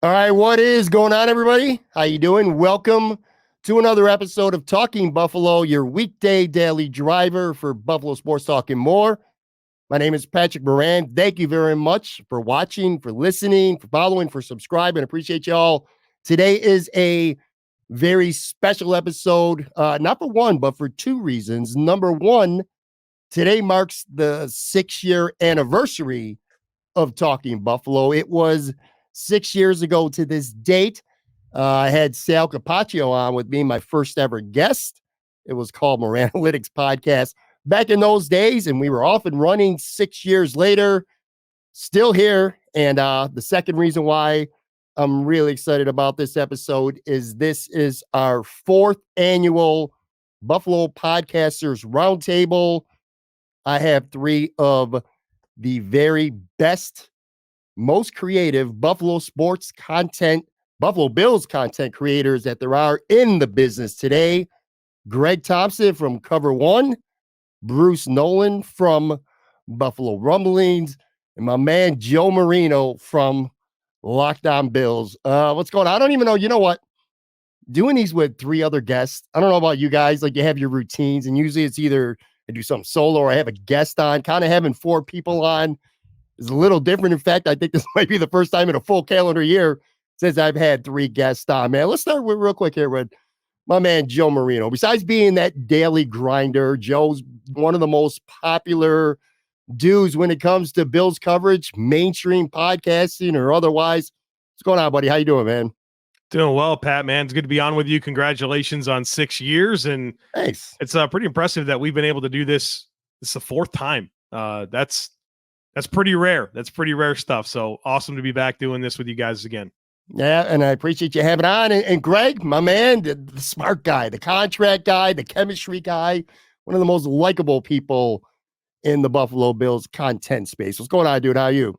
All right, what is going on, everybody? How you doing? Welcome to another episode of Talking Buffalo, your weekday daily driver for Buffalo Sports Talk and more. My name is Patrick Moran. Thank you very much for watching, for listening, for following, for subscribing. Appreciate you all. Today is a very special episode, not for one, but for two reasons. Number one, today marks the 6-year anniversary of Talking Buffalo. It was 6 years ago to this date. I had Sal Capaccio on with me, my first ever guest. It was called Moranalytics Podcast back in those days, and we were off and running 6 years later, still here. And the second reason why I'm really excited about this episode is this is our fourth annual Buffalo Podcasters Roundtable. I have three of the very best, most creative Buffalo sports content, Buffalo Bills content creators that there are in the business today. Greg Tompsett from Cover One, Bruce Nolan from Buffalo Rumblings, and my man Joe Marino from Lockdown Bills. What's going on? I don't even know. You know what? Doing these with three other guests, I don't know about you guys. Like, you have your routines, and usually it's either I do something solo or I have a guest on. Kind of having four people on is a little different. In fact, I think this might be the first time in a full calendar year since I've had three guests on, man. Let's start with real quick here with my man, Joe Marino. Besides being that daily grinder, Joe's one of the most popular dudes when it comes to Bills coverage, mainstream podcasting or otherwise. What's going on, buddy? How you doing, man? Doing well, Pat, man. It's good to be on with you. Congratulations on 6 years. And Thanks. it's pretty impressive that we've been able to do this. This is the fourth time. That's pretty rare. That's pretty rare stuff. So awesome to be back doing this with you guys again. Yeah, and I appreciate you having on. And Greg, my man, the smart guy, the contract guy, the chemistry guy, one of the most likable people in the Buffalo Bills content space. What's going on, dude? How are you?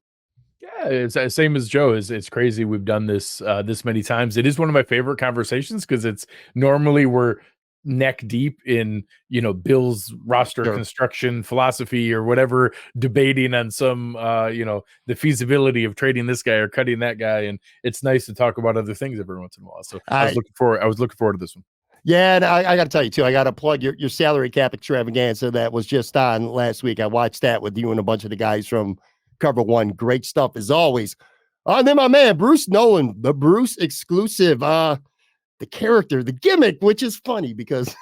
Yeah, it's the same as Joe. It's crazy we've done this this many times. It is one of my favorite conversations because it's normally we're neck deep in Bills roster construction philosophy or whatever, debating on some the feasibility of trading this guy or cutting that guy, and it's nice to talk about other things every once in a while. So I was looking forward to this one. Yeah, and I got to tell you too, I got to plug your salary cap extravaganza that was just on last week. I watched that with you and a bunch of the guys from Cover One. Great stuff as always. And then my man Bruce Nolan, the Bruce exclusive, the character, the gimmick, which is funny because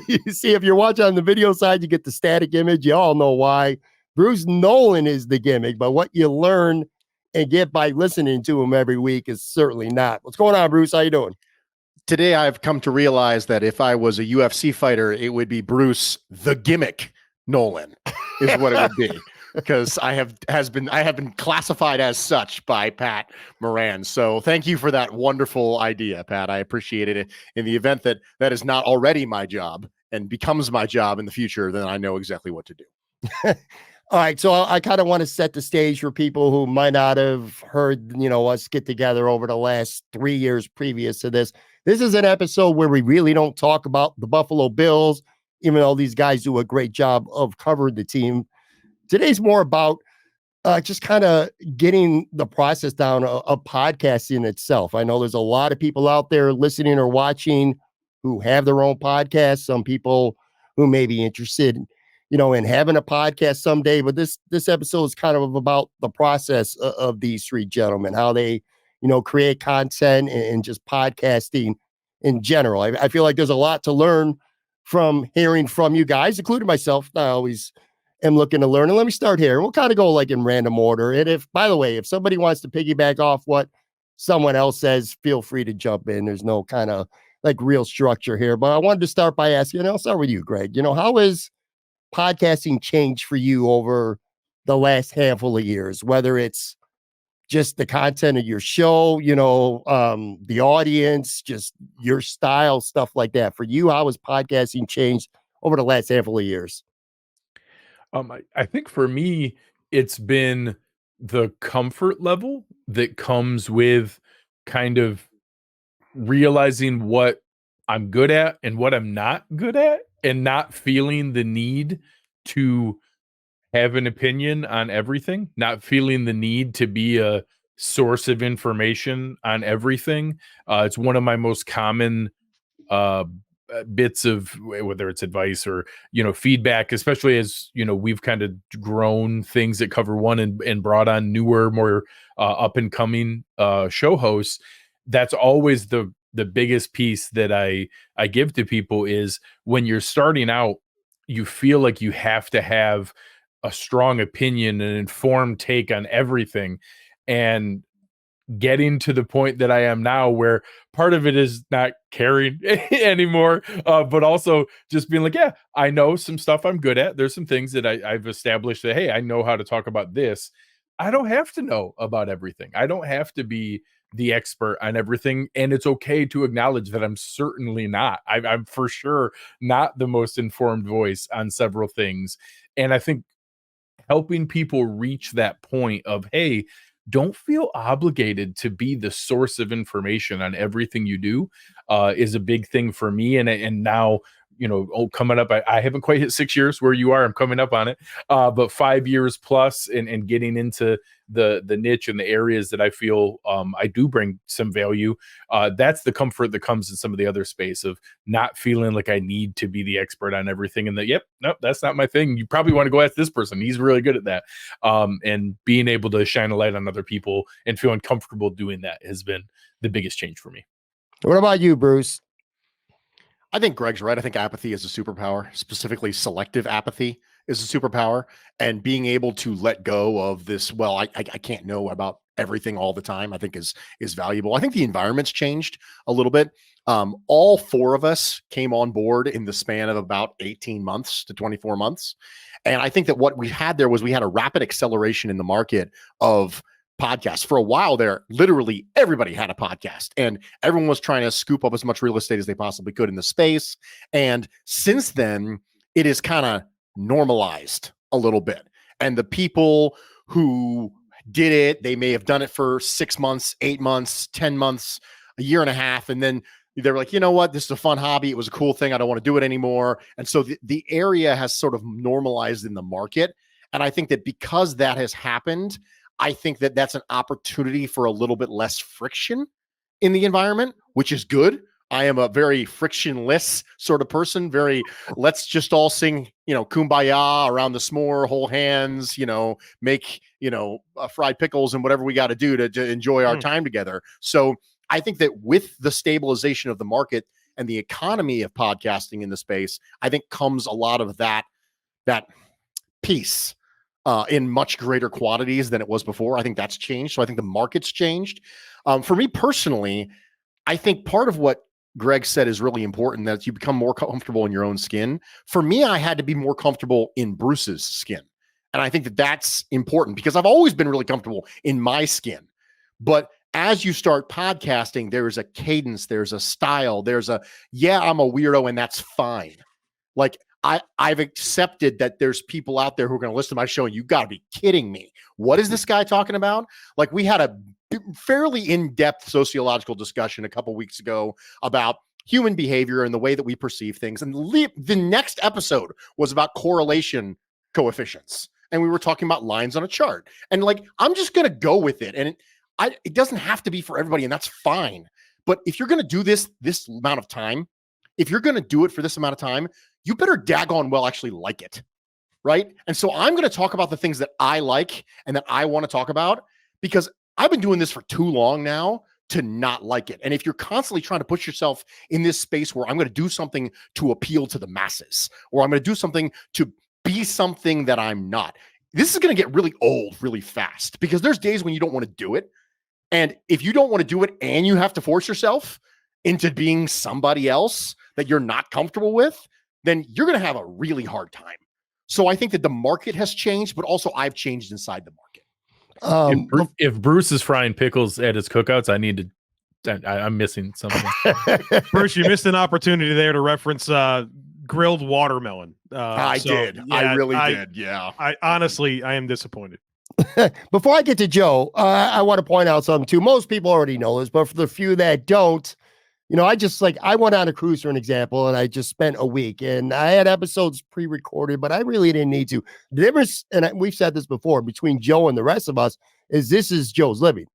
you see, if you're watching on the video side, you get the static image. You all know why. Bruce Nolan is the gimmick, but what you learn and get by listening to him every week is certainly not. What's going on, Bruce? How you doing? Today, I've come to realize that if I was a UFC fighter, it would be Bruce the Gimmick Nolan, is what it would be, because I have been classified as such by Pat Moran. So thank you for that wonderful idea, Pat. I appreciate it. In the event that that is not already my job and becomes my job in the future, then I know exactly what to do. All right, so I kind of want to set the stage for people who might not have heard, us get together over the last 3 years previous to this. This is an episode where we really don't talk about the Buffalo Bills, even though these guys do a great job of covering the team. Today's more about just kind of getting the process down of podcasting itself. I know there's a lot of people out there listening or watching who have their own podcasts. Some people who may be interested, in having a podcast someday. But this episode is kind of about the process of these three gentlemen, how they create content and just podcasting in general. I feel like there's a lot to learn from hearing from you guys, including myself. I always am looking to learn. And let me start here. We'll kind of go like in random order. And if, by the way, if somebody wants to piggyback off what someone else says, feel free to jump in. There's no kind of like real structure here. But I wanted to start by asking, I'll start with you, Greg. how has podcasting changed for you over the last handful of years, whether it's just the content of your show, the audience, just your style, stuff like that. For you, how has podcasting changed over the last handful of years? I think for me, it's been the comfort level that comes with kind of realizing what I'm good at and what I'm not good at, and not feeling the need to have an opinion on everything, not feeling the need to be a source of information on everything. It's one of my most common bits of, whether it's advice or feedback, especially as we've kind of grown things that Cover One and brought on newer, more up and coming show hosts. That's always the biggest piece that I give to people is when you're starting out, you feel like you have to have a strong opinion, an informed take on everything, and getting to the point that I am now, where part of it is not caring anymore, but also just being like, yeah, I know some stuff I'm good at. There's some things that I've established that, hey, I know how to talk about this. I don't have to know about everything. I don't have to be the expert on everything. And it's okay to acknowledge that I'm certainly not. I'm for sure not the most informed voice on several things. And I think helping people reach that point of, hey, don't feel obligated to be the source of information on everything you do is a big thing for me. And now, coming up, I haven't quite hit 6 years where you are. I'm coming up on it, but 5 years plus and getting into the niche and the areas that I feel I do bring some value. That's the comfort that comes in some of the other space of not feeling like I need to be the expert on everything. And nope, that's not my thing. You probably want to go ask this person. He's really good at that. And being able to shine a light on other people and feeling comfortable doing that has been the biggest change for me. What about you, Bruce? I think Greg's right. I think apathy is a superpower, specifically selective apathy is a superpower, and being able to let go of this, well, I can't know about everything all the time, I think is valuable. I think the environment's changed a little bit. All four of us came on board in the span of about 18 months to 24 months. And I think that what we had there was we had a rapid acceleration in the market of podcasts. For a while there, literally everybody had a podcast and everyone was trying to scoop up as much real estate as they possibly could in the space. And since then, it is kind of normalized a little bit. And the people who did it, they may have done it for 6 months, 8 months, 10 months, a year and a half. And then they're like, you know what, this is a fun hobby. It was a cool thing. I don't want to do it anymore. And so the area has sort of normalized in the market. And I think that because that has happened, I think that that's an opportunity for a little bit less friction in the environment, which is good. I am a very frictionless sort of person. Very, let's just all sing, kumbaya around the s'more, hold hands, make, fried pickles and whatever we got to do to enjoy our time together. So I think that with the stabilization of the market and the economy of podcasting in the space, I think comes a lot of that piece. In much greater quantities than it was before. I think that's changed. So I think the market's changed. For me personally, I think part of what Greg said is really important, that you become more comfortable in your own skin. For me, I had to be more comfortable in Bruce's skin. And I think that that's important because I've always been really comfortable in my skin. But as you start podcasting, there's a cadence, there's a style, I'm a weirdo and that's fine. Like, I've accepted that there's people out there who are going to listen to my show and you got to be kidding me. What is this guy talking about? Like, we had a fairly in-depth sociological discussion a couple weeks ago about human behavior and the way that we perceive things. And the next episode was about correlation coefficients. And we were talking about lines on a chart. And like, I'm just going to go with it. And it doesn't have to be for everybody, and that's fine. But if you're going to do this amount of time, if you're going to do it for this amount of time, you better daggone well actually like it, right? And so I'm going to talk about the things that I like and that I want to talk about, because I've been doing this for too long now to not like it. And if you're constantly trying to put yourself in this space where I'm going to do something to appeal to the masses, or I'm going to do something to be something that I'm not, this is going to get really old really fast, because there's days when you don't want to do it. And if you don't want to do it and you have to force yourself into being somebody else that you're not comfortable with, then you're going to have a really hard time. So I think that the market has changed, but also I've changed inside the market. If Bruce is frying pickles at his cookouts, I'm missing something. Bruce, you missed an opportunity there to reference grilled watermelon. I did. Yeah, I really did. Yeah. I honestly am disappointed. Before I get to Joe, I want to point out something too. Most people already know this, but for the few that don't, I went on a cruise for an example, and I just spent a week, and I had episodes pre-recorded, but I really didn't need to. The difference, and we've said this before, between Joe and the rest of us is this is Joe's living.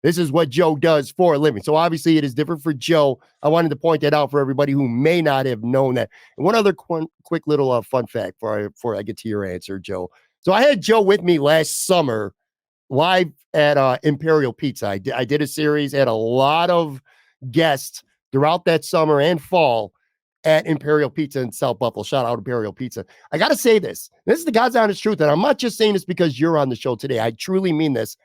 This is what Joe does for a living. So obviously it is different for Joe. I wanted to point that out for everybody who may not have known that. And one other quick little fun fact before I get to your answer, Joe. So I had Joe with me last summer live at Imperial Pizza. I did a series, had a lot of guests throughout that summer and fall at Imperial Pizza in South Buffalo. Shout out Imperial Pizza. I got to say this. This is the God's honest truth. And I'm not just saying this because you're on the show today. I truly mean this.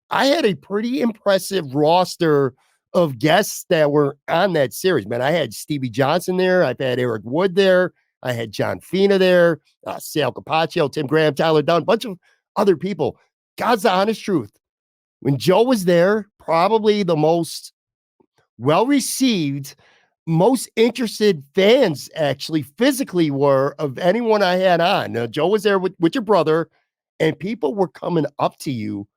I had a pretty impressive roster of guests that were on that series, man. I had Stevie Johnson there. I've had Eric Wood there. I had John Fina there, Sal Capaccio, Tim Graham, Tyler Dunn, a bunch of other people. God's the honest truth. When Joe was there, probably the most well-received, most interested fans actually physically were of anyone I had on. Now, Joe was there with your brother, and people were coming up to you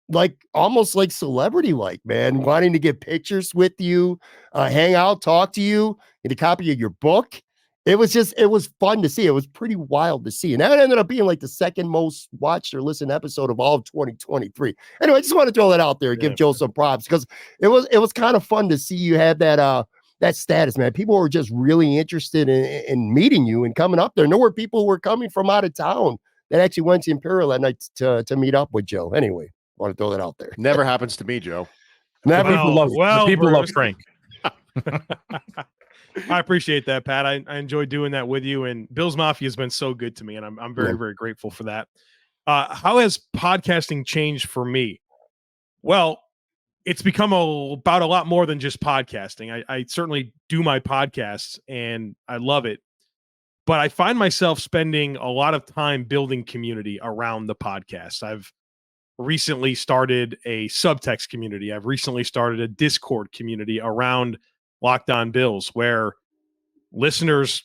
like almost like celebrity like, man, wanting to get pictures with you, hang out, talk to you, get a copy of your book. It was fun to see. It was pretty wild to see. And that ended up being like the second most watched or listened episode of all of 2023. Anyway, I just want to throw that out there and give Joe some props because it was kind of fun to see you have that status, man. People were just really interested in meeting you and coming up there. And there were people who were coming from out of town that actually went to Imperial that night to meet up with Joe. Anyway, I want to throw that out there. Never happens to me, Joe. People love Frank. I appreciate that, Pat. I enjoy doing that with you. And Bill's Mafia has been so good to me, and I'm very, very grateful for that. How has podcasting changed for me? Well, it's become about a lot more than just podcasting. I certainly do my podcasts, and I love it. But I find myself spending a lot of time building community around the podcast. I've recently started a subtext community. I've recently started a Discord community around Locked On Bills, where listeners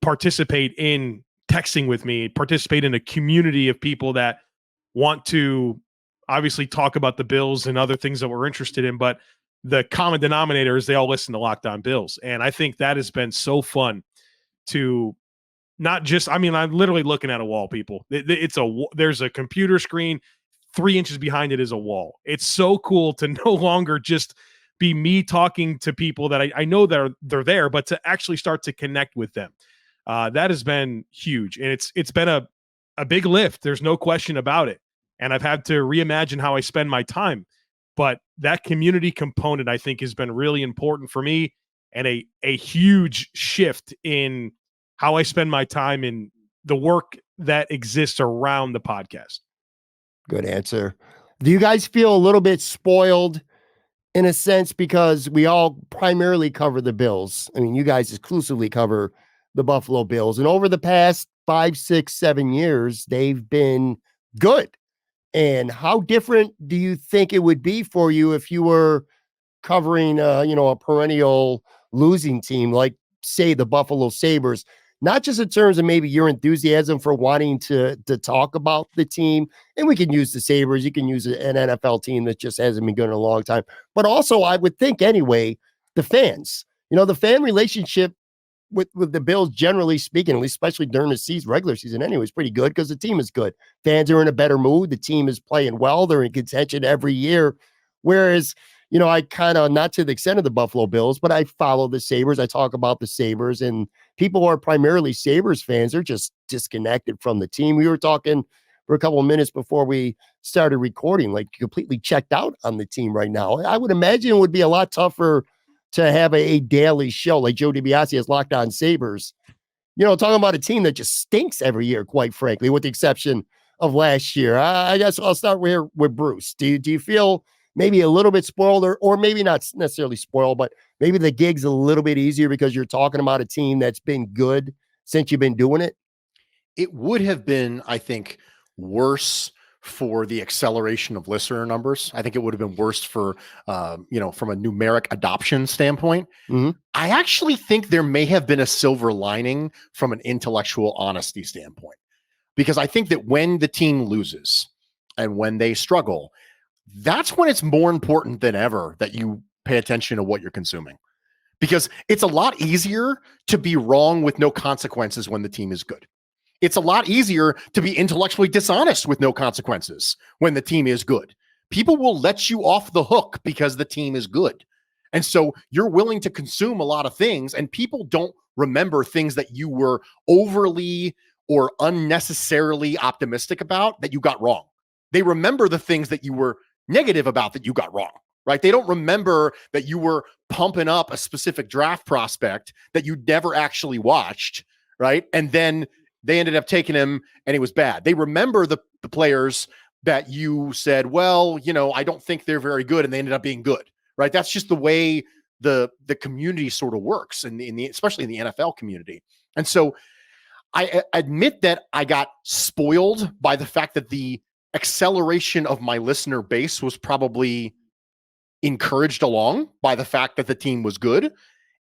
participate in texting with me, participate in a community of people that want to obviously talk about the Bills and other things that we're interested in. But the common denominator is they all listen to Locked On Bills. And I think that has been so fun to not just, I'm literally looking at a wall, people. There's a computer screen, 3 inches behind it is a wall. It's so cool to no longer just be me talking to people that I know they're there, but to actually start to connect with them. That has been huge. And it's been a big lift. There's no question about it. And I've had to reimagine how I spend my time. But that community component, I think, has been really important for me, and a huge shift in how I spend my time in the work that exists around the podcast. Good answer. Do you guys feel a little bit spoiled in a sense because we all primarily cover the Bills? I mean, you guys exclusively cover the Buffalo Bills. And over the past 5, 6, 7 years, they've been good. And how different do you think it would be for you if you were covering, a perennial losing team like, say, the Buffalo Sabres? Not just in terms of maybe your enthusiasm for wanting to talk about the team, and we can use the Sabres, you can use an NFL team that just hasn't been good in a long time, but also I would think anyway, the fans, the fan relationship with the Bills, generally speaking, at least especially during the regular season anyway, is pretty good because the team is good. Fans are in a better mood. The team is playing well. They're in contention every year. Whereas, I kind of, not to the extent of the Buffalo Bills, but I follow the Sabres. I talk about the Sabres, and people who are primarily Sabres fans are just disconnected from the team. We were talking for a couple of minutes before we started recording, like completely checked out on the team right now. I would imagine it would be a lot tougher to have a daily show like Joe DiBiase has Locked On Sabres, talking about a team that just stinks every year, quite frankly, with the exception of last year. I guess I'll start here with Bruce. Do you feel maybe a little bit spoiled or maybe not necessarily spoiled, but maybe the gig's a little bit easier because you're talking about a team that's been good since you've been doing it? It would have been, I think, worse for the acceleration of listener numbers. I think it would have been worse for, from a numeric adoption standpoint. Mm-hmm. I actually think there may have been a silver lining from an intellectual honesty standpoint, because I think that when the team loses and when they struggle, that's when it's more important than ever that you pay attention to what you're consuming, because it's a lot easier to be wrong with no consequences when the team is good. It's a lot easier to be intellectually dishonest with no consequences when the team is good, people will let you off the hook because the team is good. And so you're willing to consume a lot of things, and people don't remember things that you were overly or unnecessarily optimistic about that you got wrong. They remember the things that you were negative about that you got wrong, right? They don't remember that you were pumping up a specific draft prospect that you never actually watched, right? And then they ended up taking him and it was bad. They remember the players that you said, well, I don't think they're very good, and they ended up being good, right? That's just the way the community sort of works, especially in the NFL community. And so I admit that I got spoiled by the fact that the acceleration of my listener base was probably encouraged along by the fact that the team was good.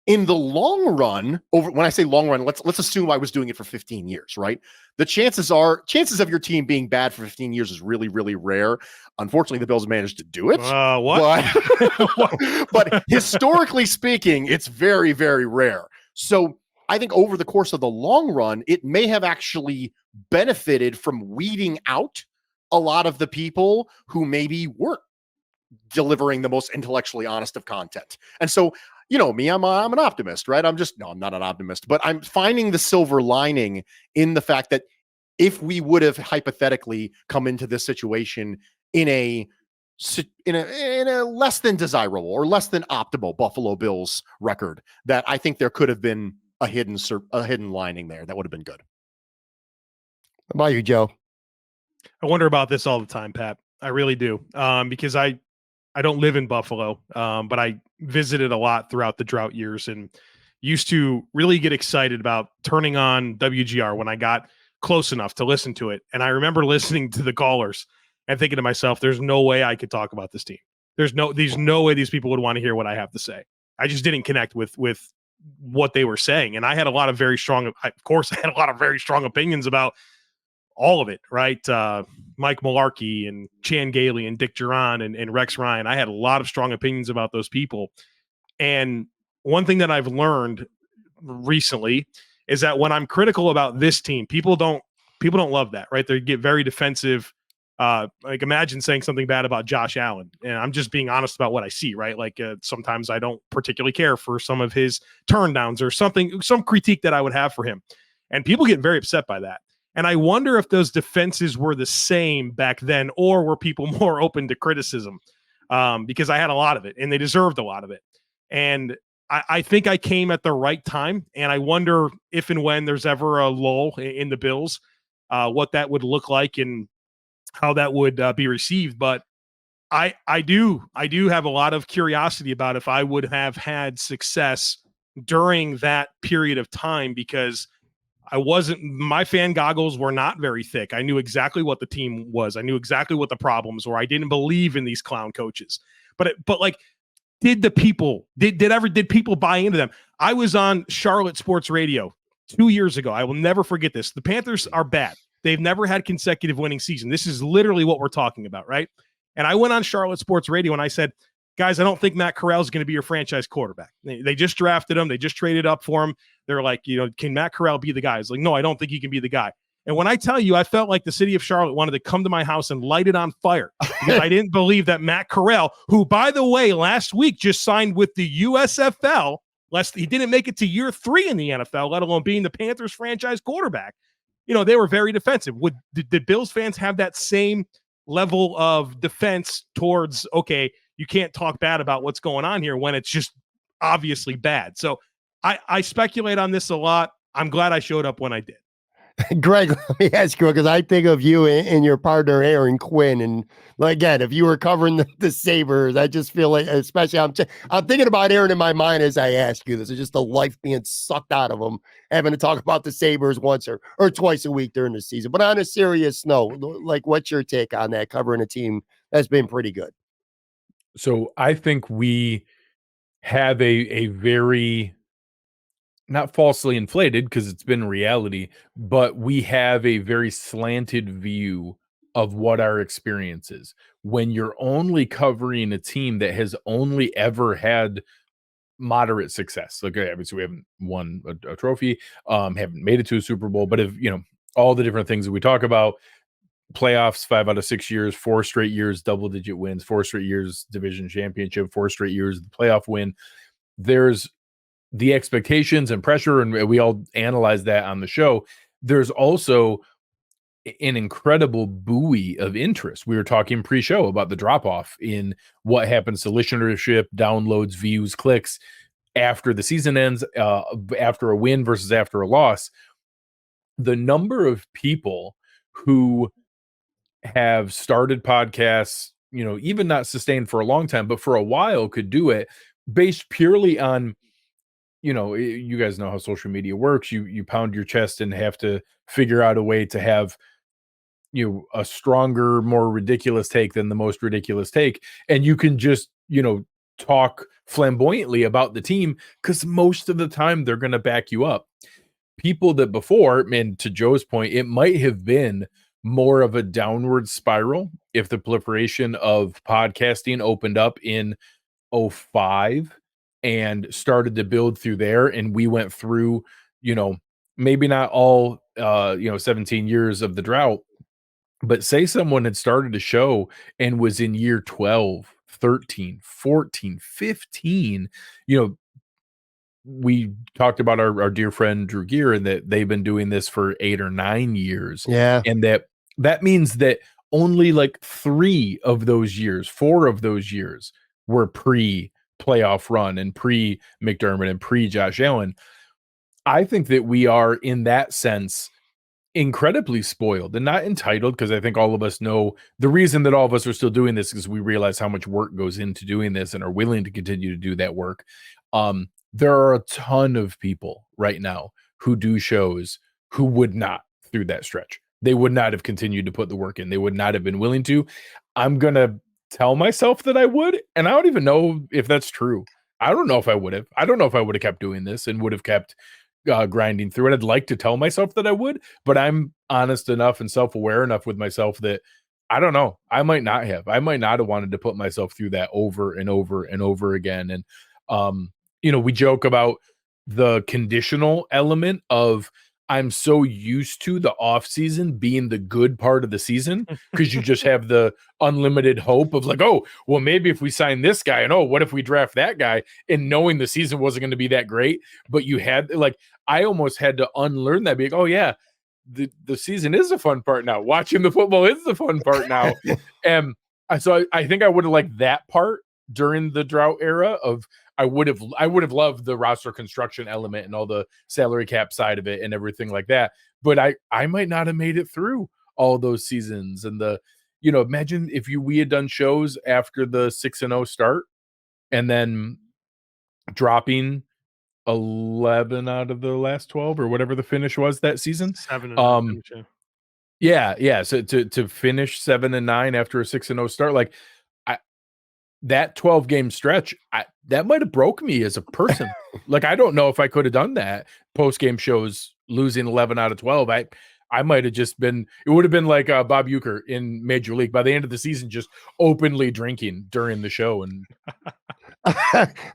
In the long run, when I say long run, let's assume I was doing it for 15 years, right? The chances of your team being bad for 15 years is really, really rare. Unfortunately, the Bills managed to do it. But historically speaking, it's very, very rare. So I think over the course of the long run, it may have actually benefited from weeding out a lot of the people who maybe weren't delivering the most intellectually honest of content. And so, me, I'm an optimist, right? I'm not an optimist, but I'm finding the silver lining in the fact that if we would have hypothetically come into this situation in a less than desirable or less than optimal Buffalo Bills record, that I think there could have been a hidden lining there that would have been good. How about you, Joe? I wonder about this all the time, Pat. I really do. Because I don't live in Buffalo, but I visited a lot throughout the drought years and used to really get excited about turning on WGR when I got close enough to listen to it. And I remember listening to the callers and thinking to myself, there's no way I could talk about this team. There's no way these people would want to hear what I have to say. I just didn't connect with what they were saying. And I had a lot of very strong opinions about all of it, right? Mike Mularkey and Chan Gailey and Dick Duran and Rex Ryan. I had a lot of strong opinions about those people. And one thing that I've learned recently is that when I'm critical about this team, people don't love that, right? They get very defensive. Like imagine saying something bad about Josh Allen, and I'm just being honest about what I see, right? Like sometimes I don't particularly care for some of his turn downs or some critique that I would have for him. And people get very upset by that. And I wonder if those defenses were the same back then, or were people more open to criticism? Because I had a lot of it, and they deserved a lot of it. And I think I came at the right time, and I wonder if and when there's ever a lull in the Bills, what that would look like and how that would be received. But I do have a lot of curiosity about if I would have had success during that period of time, because my fan goggles were not very thick. I knew exactly what the team was. I knew exactly what the problems were. I didn't believe in these clown coaches, but like, did people buy into them? I was on Charlotte Sports Radio 2 years ago. I will never forget this. The Panthers are bad. They've never had consecutive winning season. This is literally what we're talking about, right? And I went on Charlotte Sports Radio and I said, guys, I don't think Matt Corral is going to be your franchise quarterback. They just drafted him. They just traded up for him. They're like, can Matt Corral be the guy? It's like, no, I don't think he can be the guy. And when I tell you, I felt like the city of Charlotte wanted to come to my house and light it on fire because I didn't believe that Matt Corral, who, by the way, last week just signed with the USFL, he didn't make it to year 3 in the NFL, let alone being the Panthers franchise quarterback. They were very defensive. Did Bills fans have that same level of defense towards, okay, you can't talk bad about what's going on here when it's just obviously bad? So I speculate on this a lot. I'm glad I showed up when I did. Greg, let me ask you, because I think of you and your partner, Aaron Quinn. And again, if you were covering the Sabres, I just feel like, especially I'm thinking about Aaron in my mind as I ask you this. It's just the life being sucked out of him, having to talk about the Sabres once or twice a week during the season. But on a serious note, like, what's your take on that, covering a team that's been pretty good? So I think we have a very, not falsely inflated because it's been reality, but we have a very slanted view of what our experience is. When you're only covering a team that has only ever had moderate success, like obviously we haven't won a trophy, haven't made it to a Super Bowl, but if all the different things that we talk about, playoffs 5 out of 6 years, 4 straight years double-digit wins, 4 straight years division championship, 4 straight years the playoff win. There's the expectations and pressure, and we all analyze that on the show. There's also an incredible buoy of interest. We were talking pre-show about the drop-off in what happens to listenership, downloads, views, clicks after the season ends, after a win versus after a loss. The number of people who have started podcasts, even not sustained for a long time, but for a while could do it based purely on, you guys know how social media works. You pound your chest and have to figure out a way to have a stronger, more ridiculous take than the most ridiculous take, and you can just talk flamboyantly about the team because most of the time they're going to back you up. People that before, and to Joe's point, it might have been more of a downward spiral if the proliferation of podcasting opened up in 2005 and started to build through there, and we went through maybe not all 17 years of the drought, but say someone had started a show and was in year 12, 13, 14, 15, we talked about our dear friend Drew Gear and that they've been doing this for 8 or 9 years. Yeah. And that means that only like 3 of those years, 4 of those years were pre-playoff run and pre-McDermott and pre-Josh Allen. I think that we are, in that sense, incredibly spoiled and not entitled, because I think all of us know the reason that all of us are still doing this is we realize how much work goes into doing this and are willing to continue to do that work. There are a ton of people right now who do shows who would not through that stretch. They would not have continued to put the work in. They would not have been willing to. I'm going to tell myself that I would, and I don't even know if that's true. I don't know if I would have. I don't know if I would have kept doing this and would have kept grinding through it. I'd like to tell myself that I would, but I'm honest enough and self-aware enough with myself that I don't know. I might not have wanted to put myself through that over and over and over again. And, we joke about the conditional element of I'm so used to the off season being the good part of the season because you just have the unlimited hope of like, oh, well, maybe if we sign this guy and what if we draft that guy, and knowing the season wasn't going to be that great, but you had I almost had to unlearn that, be like, oh yeah, the season is the fun part now. Watching the football is the fun part now. And so I think I would have liked that part during the drought era of I would have loved the roster construction element and all the salary cap side of it and everything like that. But I might not have made it through all those seasons. And imagine if we had done shows after the 6-0 start and then dropping 11 out of the last 12 or whatever the finish was that season. 7-9. Yeah. So to finish 7-9 after a 6-0 start, that 12 game stretch, that might have broke me as a person. I don't know if I could have done that post game shows losing 11 out of 12. I might have just been, it would have been like Bob Uecker in Major League by the end of the season, just openly drinking during the show. And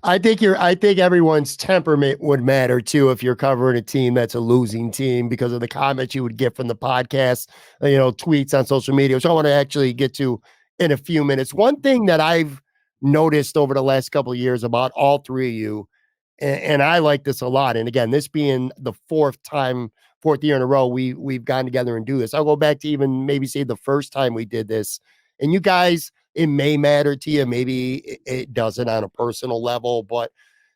I think everyone's temperament would matter too if you're covering a team that's a losing team, because of the comments you would get from the podcast, tweets on social media, which I want to actually get to in a few minutes. One thing that I've noticed over the last couple of years about all three of you, and I like this a lot, and again, this being the fourth year in a row we've gotten together and do this. I'll go back to even maybe say the first time we did this, and you guys, it may matter to you, maybe it doesn't on a personal level, but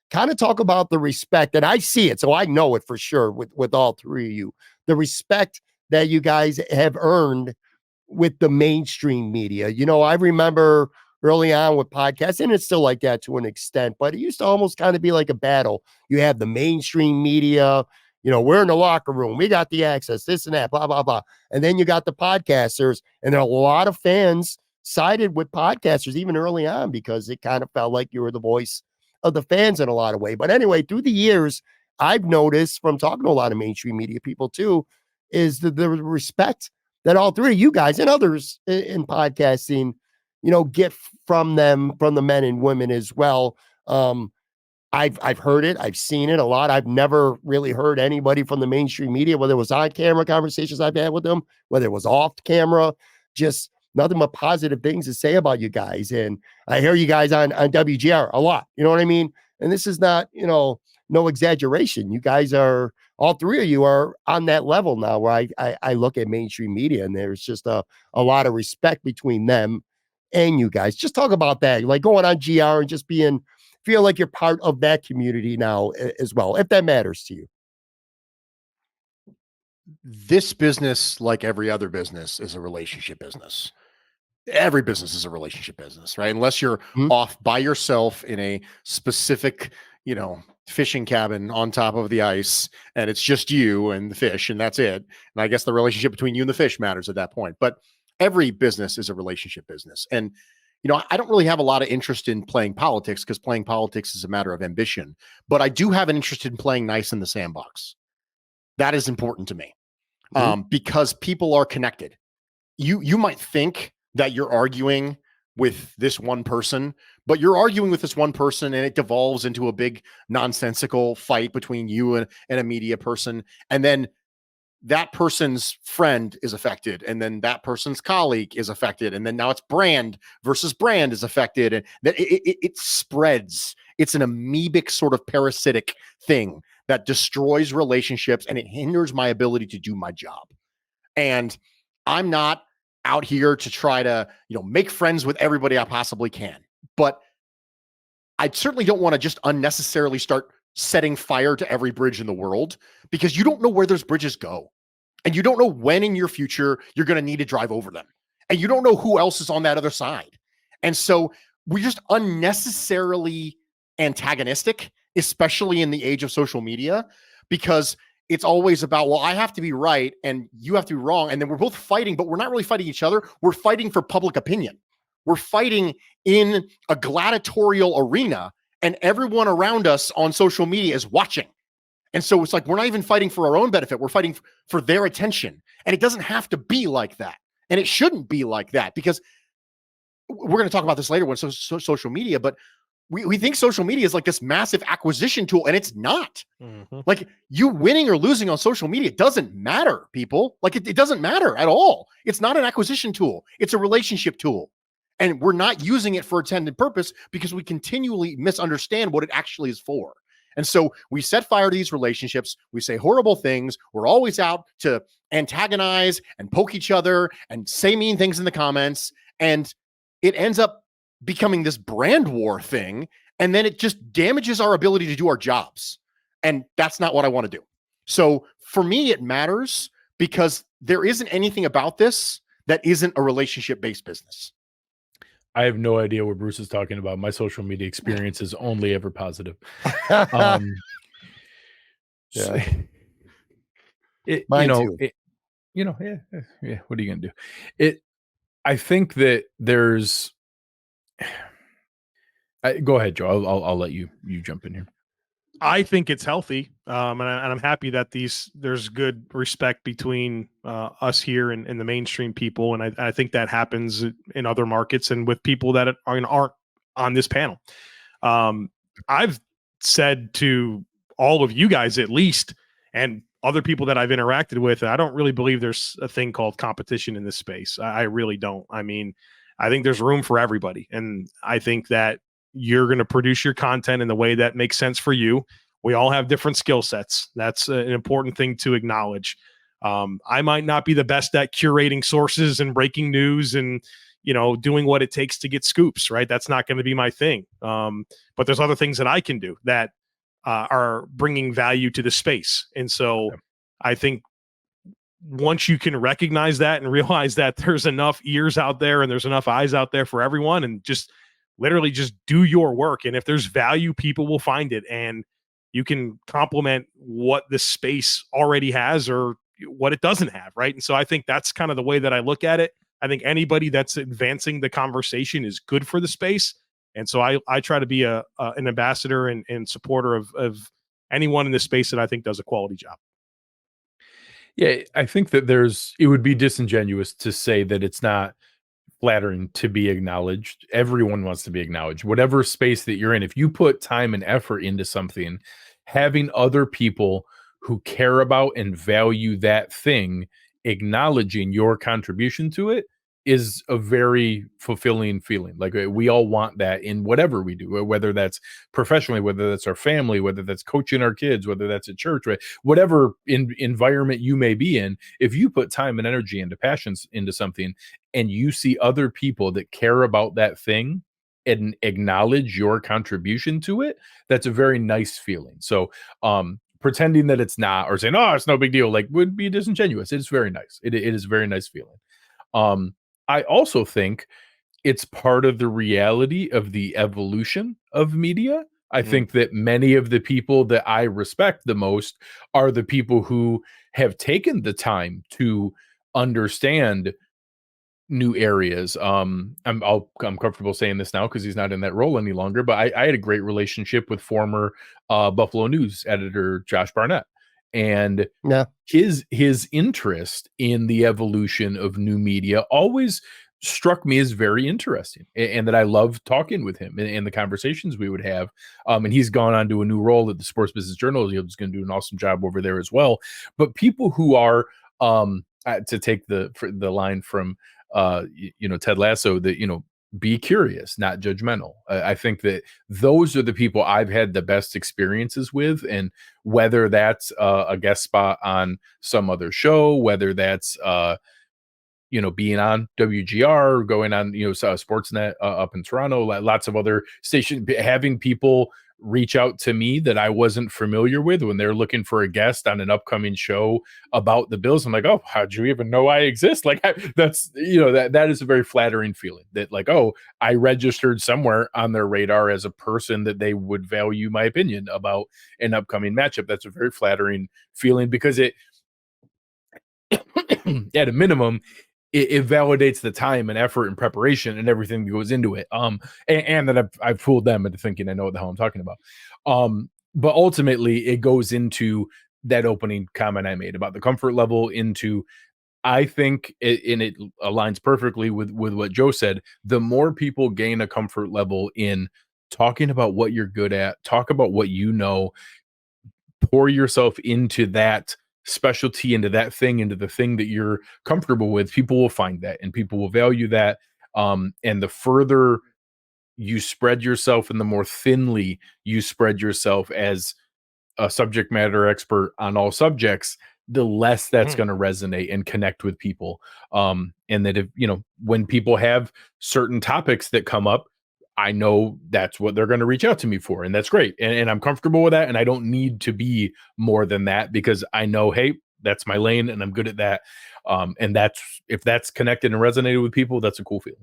kind of talk about the respect, and I see it, so I know it for sure with all three of you, the respect that you guys have earned with the mainstream media. I remember early on with podcasts, and it's still like that to an extent, but it used to almost kind of be like a battle. You have the mainstream media, we're in the locker room, we got the access, this and that, blah, blah, blah. And then you got the podcasters, and there are a lot of fans sided with podcasters even early on because it kind of felt like you were the voice of the fans in a lot of ways. But anyway, through the years, I've noticed from talking to a lot of mainstream media people too, is the respect that all three of you guys and others in podcasting, get from the men and women as well. I've heard it. I've seen it a lot. I've never really heard anybody from the mainstream media, whether it was on camera conversations I've had with them, whether it was off camera, just nothing but positive things to say about you guys. And I hear you guys on WGR a lot. You know what I mean? And this is not, no exaggeration. You guys are, all three of you are on that level now where I look at mainstream media, and there's just a lot of respect between them and you guys. Just talk about that, like going on GR and just feel like you're part of that community now as well, if that matters to you. This business, like every other business, is a relationship business. Every business is a relationship business, right? Unless you're off by yourself in a specific, fishing cabin on top of the ice, and it's just you and the fish, and that's it. And I guess the relationship between you and the fish matters at that point. But every business is a relationship business. And, I don't really have a lot of interest in playing politics, because playing politics is a matter of ambition. But I do have an interest in playing nice in the sandbox. That is important to me, because people are connected. You might think that you're arguing with this one person, but you're arguing with this one person, and it devolves into a big nonsensical fight between you and a media person. And then that person's friend is affected, and then that person's colleague is affected, and then now it's brand versus brand is affected, and that it spreads. It's an amoebic sort of parasitic thing that destroys relationships, and it hinders my ability to do my job. And I'm not out here to try to, make friends with everybody I possibly can, but I certainly don't want to just unnecessarily start setting fire to every bridge in the world, because you don't know where those bridges go. And you don't know when in your future you're going to need to drive over them. And you don't know who else is on that other side. And so we're just unnecessarily antagonistic, especially in the age of social media, because it's always about, well, I have to be right and you have to be wrong. And then we're both fighting, but we're not really fighting each other. We're fighting for public opinion. We're fighting in a gladiatorial arena, and everyone around us on social media is watching. And so it's like, we're not even fighting for our own benefit. We're fighting for their attention. And it doesn't have to be like that. And it shouldn't be like that, because we're going to talk about this later when social media, but we think social media is like this massive acquisition tool, and it's not. Like, you winning or losing on social media doesn't matter, people. Like, it doesn't matter at all. It's not an acquisition tool. It's a relationship tool. And we're not using it for intended purpose, because we continually misunderstand what it actually is for. And so we set fire to these relationships. We say horrible things. We're always out to antagonize and poke each other and say mean things in the comments. And it ends up becoming this brand war thing. And then it just damages our ability to do our jobs. And that's not what I want to do. So for me, it matters, because there isn't anything about this that isn't a relationship-based business. I have no idea what Bruce is talking about. My social media experience is only ever positive. Yeah. Mine too. Yeah. What are you gonna do? I think that there's. Go ahead, Joe. I'll let you jump in here. I think it's healthy, and I'm happy that there's good respect between us here and the mainstream people, and I think that happens in other markets and with people that aren't on this panel. I've said to all of you guys, at least, and other people that I've interacted with, I don't really believe there's a thing called competition in this space. I really don't. I mean, I think there's room for everybody, and I think that you're going to produce your content in the way that makes sense for you. We all have different skill sets. That's an important thing to acknowledge. I might not be the best at curating sources and breaking news and, doing what it takes to get scoops, right? That's not going to be my thing. But there's other things that I can do that are bringing value to the space. And so I think once you can recognize that and realize that there's enough ears out there and there's enough eyes out there for everyone, and just literally just do your work. And if there's value, people will find it, and you can complement what the space already has or what it doesn't have. Right. And so I think that's kind of the way that I look at it. I think anybody that's advancing the conversation is good for the space. And so I try to be an ambassador and supporter of anyone in this space that I think does a quality job. Yeah, I think that it would be disingenuous to say that it's not flattering to be acknowledged. Everyone wants to be acknowledged. Whatever space that you're in, if you put time and effort into something, having other people who care about and value that thing acknowledging your contribution to it is a very fulfilling feeling. Like we all want that in whatever we do, whether that's professionally, whether that's our family, whether that's coaching our kids, whether that's at church, right? Whatever environment you may be in, if you put time and energy and passions into something and you see other people that care about that thing and acknowledge your contribution to it, that's a very nice feeling. So pretending that it's not, or saying, oh, it's no big deal, like would be disingenuous. It's very nice. It is a very nice feeling. I also think it's part of the reality of the evolution of media. I think that many of the people that I respect the most are the people who have taken the time to understand new areas. I'm comfortable saying this now because he's not in that role any longer, but I had a great relationship with former Buffalo News editor Josh Barnett. And his interest in the evolution of new media always struck me as very interesting, and that I love talking with him and the conversations we would have. And he's gone on to a new role at the Sports Business Journal. He's going to do an awesome job over there as well. But people who are to take the line from Ted Lasso, that be curious, not judgmental. I think that those are the people I've had the best experiences with, and whether that's a guest spot on some other show, whether that's being on WGR, going on Sportsnet up in Toronto, lots of other stations, having people reach out to me that I wasn't familiar with when they're looking for a guest on an upcoming show about the Bills. I'm like, oh, how'd you even know I exist? Like that's, that is a very flattering feeling that like, oh, I registered somewhere on their radar as a person that they would value my opinion about an upcoming matchup. That's a very flattering feeling because it, at a minimum, it validates the time and effort and preparation and everything that goes into it. And that I've fooled them into thinking I know what the hell I'm talking about. But ultimately it goes into that opening comment I made about the comfort level into, I think it aligns perfectly with what Joe said. The more people gain a comfort level in talking about what you're good at, talk about what you know, pour yourself into that specialty, into that thing, into the thing that you're comfortable with, people will find that and people will value that. And the further you spread yourself and the more thinly you spread yourself as a subject matter expert on all subjects, the less that's going to resonate and connect with people. And that if, when people have certain topics that come up, I know that's what they're going to reach out to me for. And that's great. And I'm comfortable with that. And I don't need to be more than that because I know, hey, that's my lane and I'm good at that. And if that's connected and resonated with people, that's a cool feeling.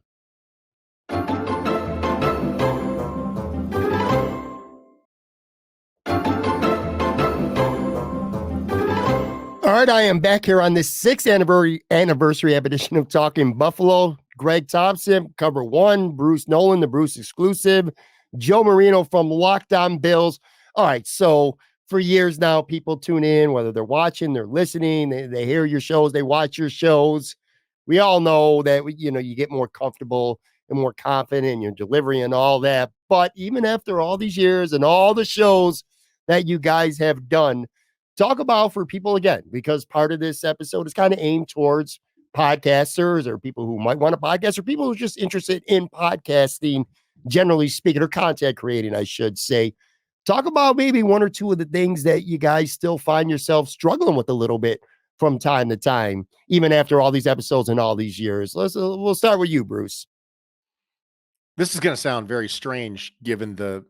All right, I am back here on this 6th anniversary edition of Talking Buffalo. Greg Tompsett, cover 1, Bruce Nolan, the Bruce exclusive, Joe Marino from Locked On Bills. All right, so for years now, people tune in, whether they're watching, they're listening, they hear your shows, they watch your shows. We all know that, you get more comfortable and more confident in your delivery and all that. But even after all these years and all the shows that you guys have done, talk about for people again, because part of this episode is kind of aimed towards podcasters or people who might want to podcast or people who are just interested in podcasting, generally speaking, or content creating, I should say. Talk about maybe 1 or 2 of the things that you guys still find yourself struggling with a little bit from time to time, even after all these episodes and all these years. We'll start with you, Bruce. This is going to sound very strange given the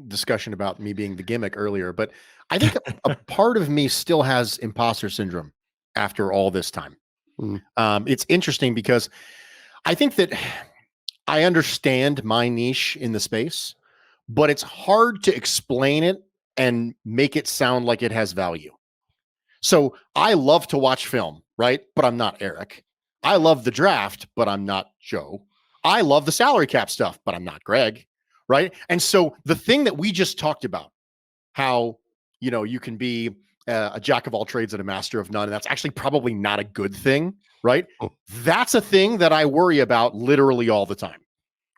discussion about me being the gimmick earlier, but I think a part of me still has imposter syndrome after all this time. It's interesting because I think that I understand my niche in the space, but it's hard to explain it and make it sound like it has value. So I love to watch film, right? But I'm not Eric. I love the draft, but I'm not Joe. I love the salary cap stuff, but I'm not Greg, right? And so the thing that we just talked about, how, you can be a jack of all trades and a master of none. And that's actually probably not a good thing, right? That's a thing that I worry about literally all the time,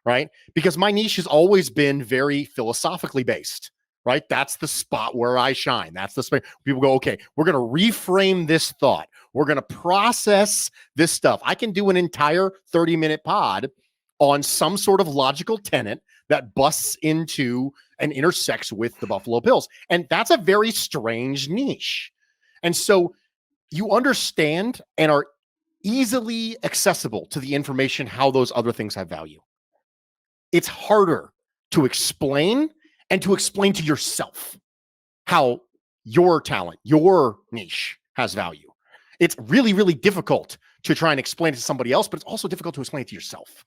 right? Because my niche has always been very philosophically based, right? That's the spot where I shine. That's the space people go, okay, we're going to reframe this thought. We're going to process this stuff. I can do an entire 30-minute pod on some sort of logical tenet that busts into and intersects with the Buffalo Bills. And that's a very strange niche. And so you understand and are easily accessible to the information how those other things have value. It's harder to explain and to explain to yourself how your talent, your niche has value. It's really, really difficult to try and explain it to somebody else, but it's also difficult to explain it to yourself.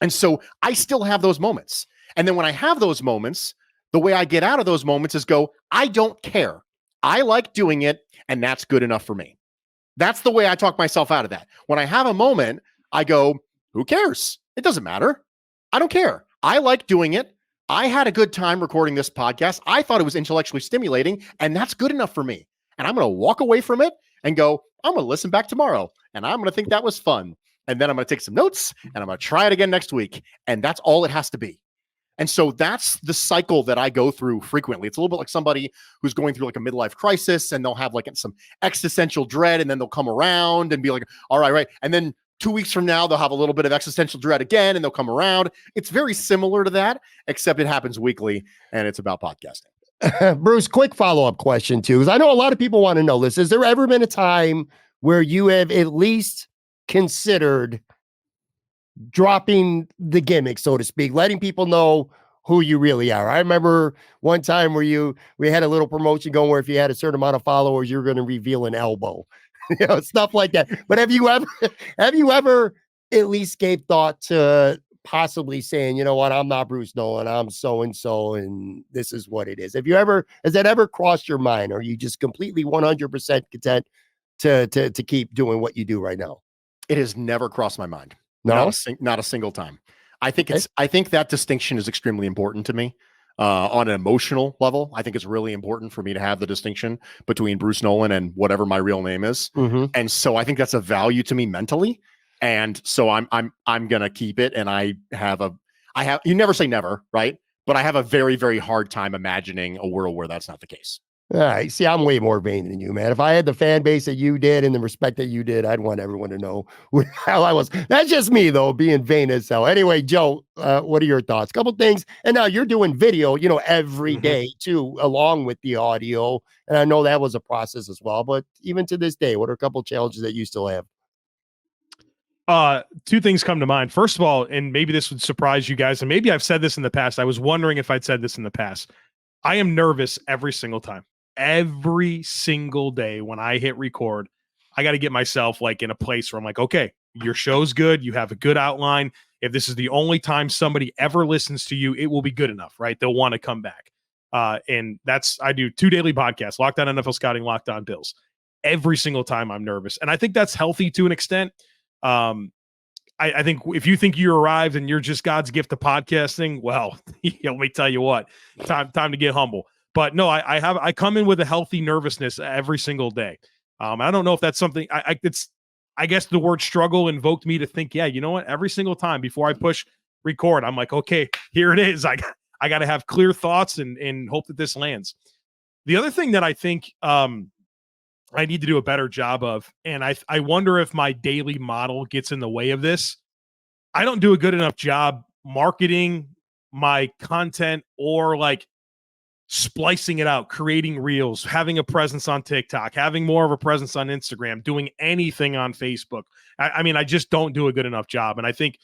And so I still have those moments. And then when I have those moments, the way I get out of those moments is go, I don't care. I like doing it, and that's good enough for me. That's the way I talk myself out of that. When I have a moment, I go, who cares? It doesn't matter. I don't care. I like doing it. I had a good time recording this podcast. I thought it was intellectually stimulating, and that's good enough for me. And I'm going to walk away from it and go, I'm going to listen back tomorrow, and I'm going to think that was fun. And then I'm going to take some notes, and I'm going to try it again next week. And that's all it has to be. And so that's the cycle that I go through frequently. It's a little bit like somebody who's going through like a midlife crisis, and they'll have like some existential dread, and then they'll come around and be like, all right, right. And then 2 weeks from now, they'll have a little bit of existential dread again, and they'll come around. It's very similar to that, except it happens weekly, and it's about podcasting. Bruce, quick follow-up question too, because I know a lot of people want to know this. Has there ever been a time where you have at least considered dropping the gimmick, so to speak, letting people know who you really are? I remember one time where we had a little promotion going where if you had a certain amount of followers, you're going to reveal an elbow, stuff like that. But have you ever at least gave thought to possibly saying, you know what, I'm not Bruce Nolan, I'm so-and-so, and this is what it is? Has that ever crossed your mind? Or are you just completely 100% content to keep doing what you do right now? It has never crossed my mind. No, not a single time. I think I think that distinction is extremely important to me on an emotional level. I think it's really important for me to have the distinction between Bruce Nolan and whatever my real name is. Mm-hmm. And so I think that's a value to me mentally. And so I'm going to keep it. And I have, you never say never, right? But I have a very, very hard time imagining a world where that's not the case. All right. See, I'm way more vain than you, man. If I had the fan base that you did and the respect that you did, I'd want everyone to know who the hell I was. That's just me, though, being vain as hell. Anyway, Joe, what are your thoughts? Couple things. And now you're doing video, every day, too, along with the audio. And I know that was a process as well. But even to this day, what are a couple challenges that you still have? Two things come to mind. First of all, and maybe this would surprise you guys, and maybe I've said this in the past. I was wondering if I'd said this in the past. I am nervous every single time. Every single day when I hit record, I got to get myself like in a place where I'm like, okay, your show's good. You have a good outline. If this is the only time somebody ever listens to you, it will be good enough, right? They'll want to come back. And I do 2 daily podcasts, Locked On NFL Scouting, Locked On Bills. Every single time I'm nervous. And I think that's healthy to an extent. I think if you think you arrived and you're just God's gift to podcasting, well, let me tell you what, time to get humble. But no, I come in with a healthy nervousness every single day. I don't know if that's something I guess the word struggle invoked me to think, yeah, you know what? Every single time before I push record, I'm like, okay, here it is. I got to have clear thoughts and hope that this lands. The other thing that I think I need to do a better job of, and I wonder if my daily model gets in the way of this. I don't do a good enough job marketing my content or like splicing it out, creating reels, having a presence on TikTok, having more of a presence on Instagram, doing anything on Facebook. I mean, I just don't do a good enough job. And I think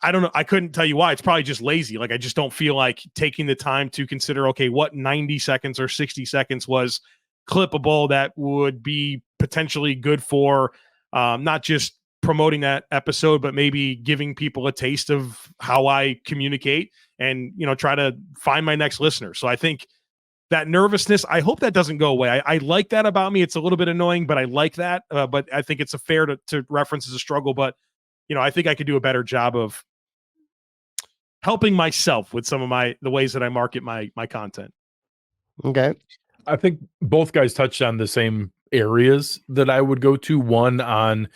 I don't know. I couldn't tell you why. It's probably just lazy. Like I just don't feel like taking the time to consider, okay, what 90 seconds or 60 seconds was clippable that would be potentially good for not just promoting that episode, but maybe giving people a taste of how I communicate and, try to find my next listener. So I think that nervousness, I hope that doesn't go away. I like that about me. It's a little bit annoying, but I like that. But I think it's fair to reference as a struggle. But, I think I could do a better job of helping myself with some of the ways that I market my content. Okay. I think both guys touched on the same areas that I would go to. One on,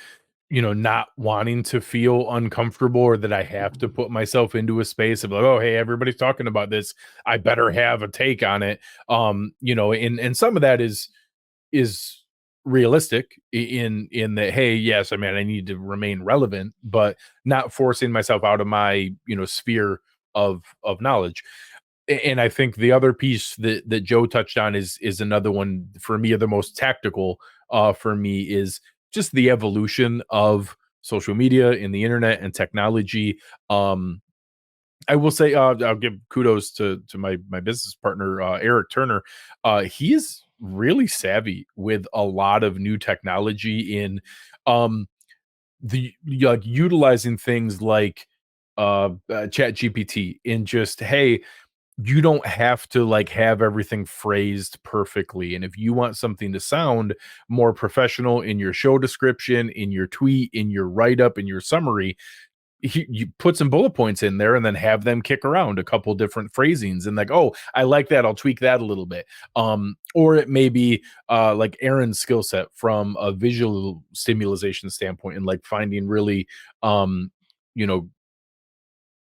not wanting to feel uncomfortable, or that I have to put myself into a space of like, oh, hey, everybody's talking about this, I better have a take on it. And some of that is realistic in that, hey, yes, I mean, I need to remain relevant, but not forcing myself out of my, sphere of knowledge. And I think the other piece that Joe touched on is another one for me, the most tactical for me, is just the evolution of social media and the internet and technology. I will say, I'll give kudos to my business partner, Eric Turner. He's really savvy with a lot of new technology in utilizing things like Chat GPT, in just, hey, you don't have to like have everything phrased perfectly. And if you want something to sound more professional in your show description, in your tweet, in your write up, in your summary, you put some bullet points in there and then have them kick around a couple different phrasings and like, oh, I like that, I'll tweak that a little bit. Or it may be like Aaron's skill set from a visual stimulation standpoint, and like finding really you know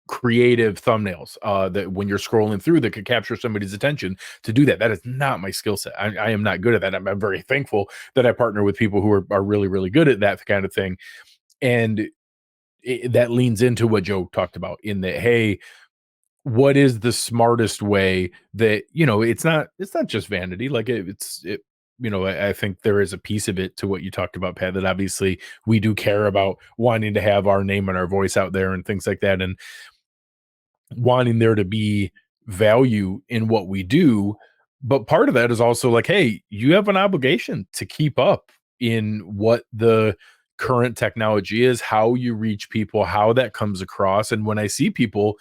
creative thumbnails that when you're scrolling through that could capture somebody's attention. To do that is not my skill set. I am not good at that. I'm very thankful that I partner with people who are really, really good at that kind of thing. And that leans into what Joe talked about, in that, hey, what is the smartest way that, it's not just vanity. Like I think there is a piece of it to what you talked about, Pat, that obviously we do care about wanting to have our name and our voice out there and things like that, and wanting there to be value in what we do. But part of that is also like, hey, you have an obligation to keep up in what the current technology is, how you reach people, how that comes across. And when I see people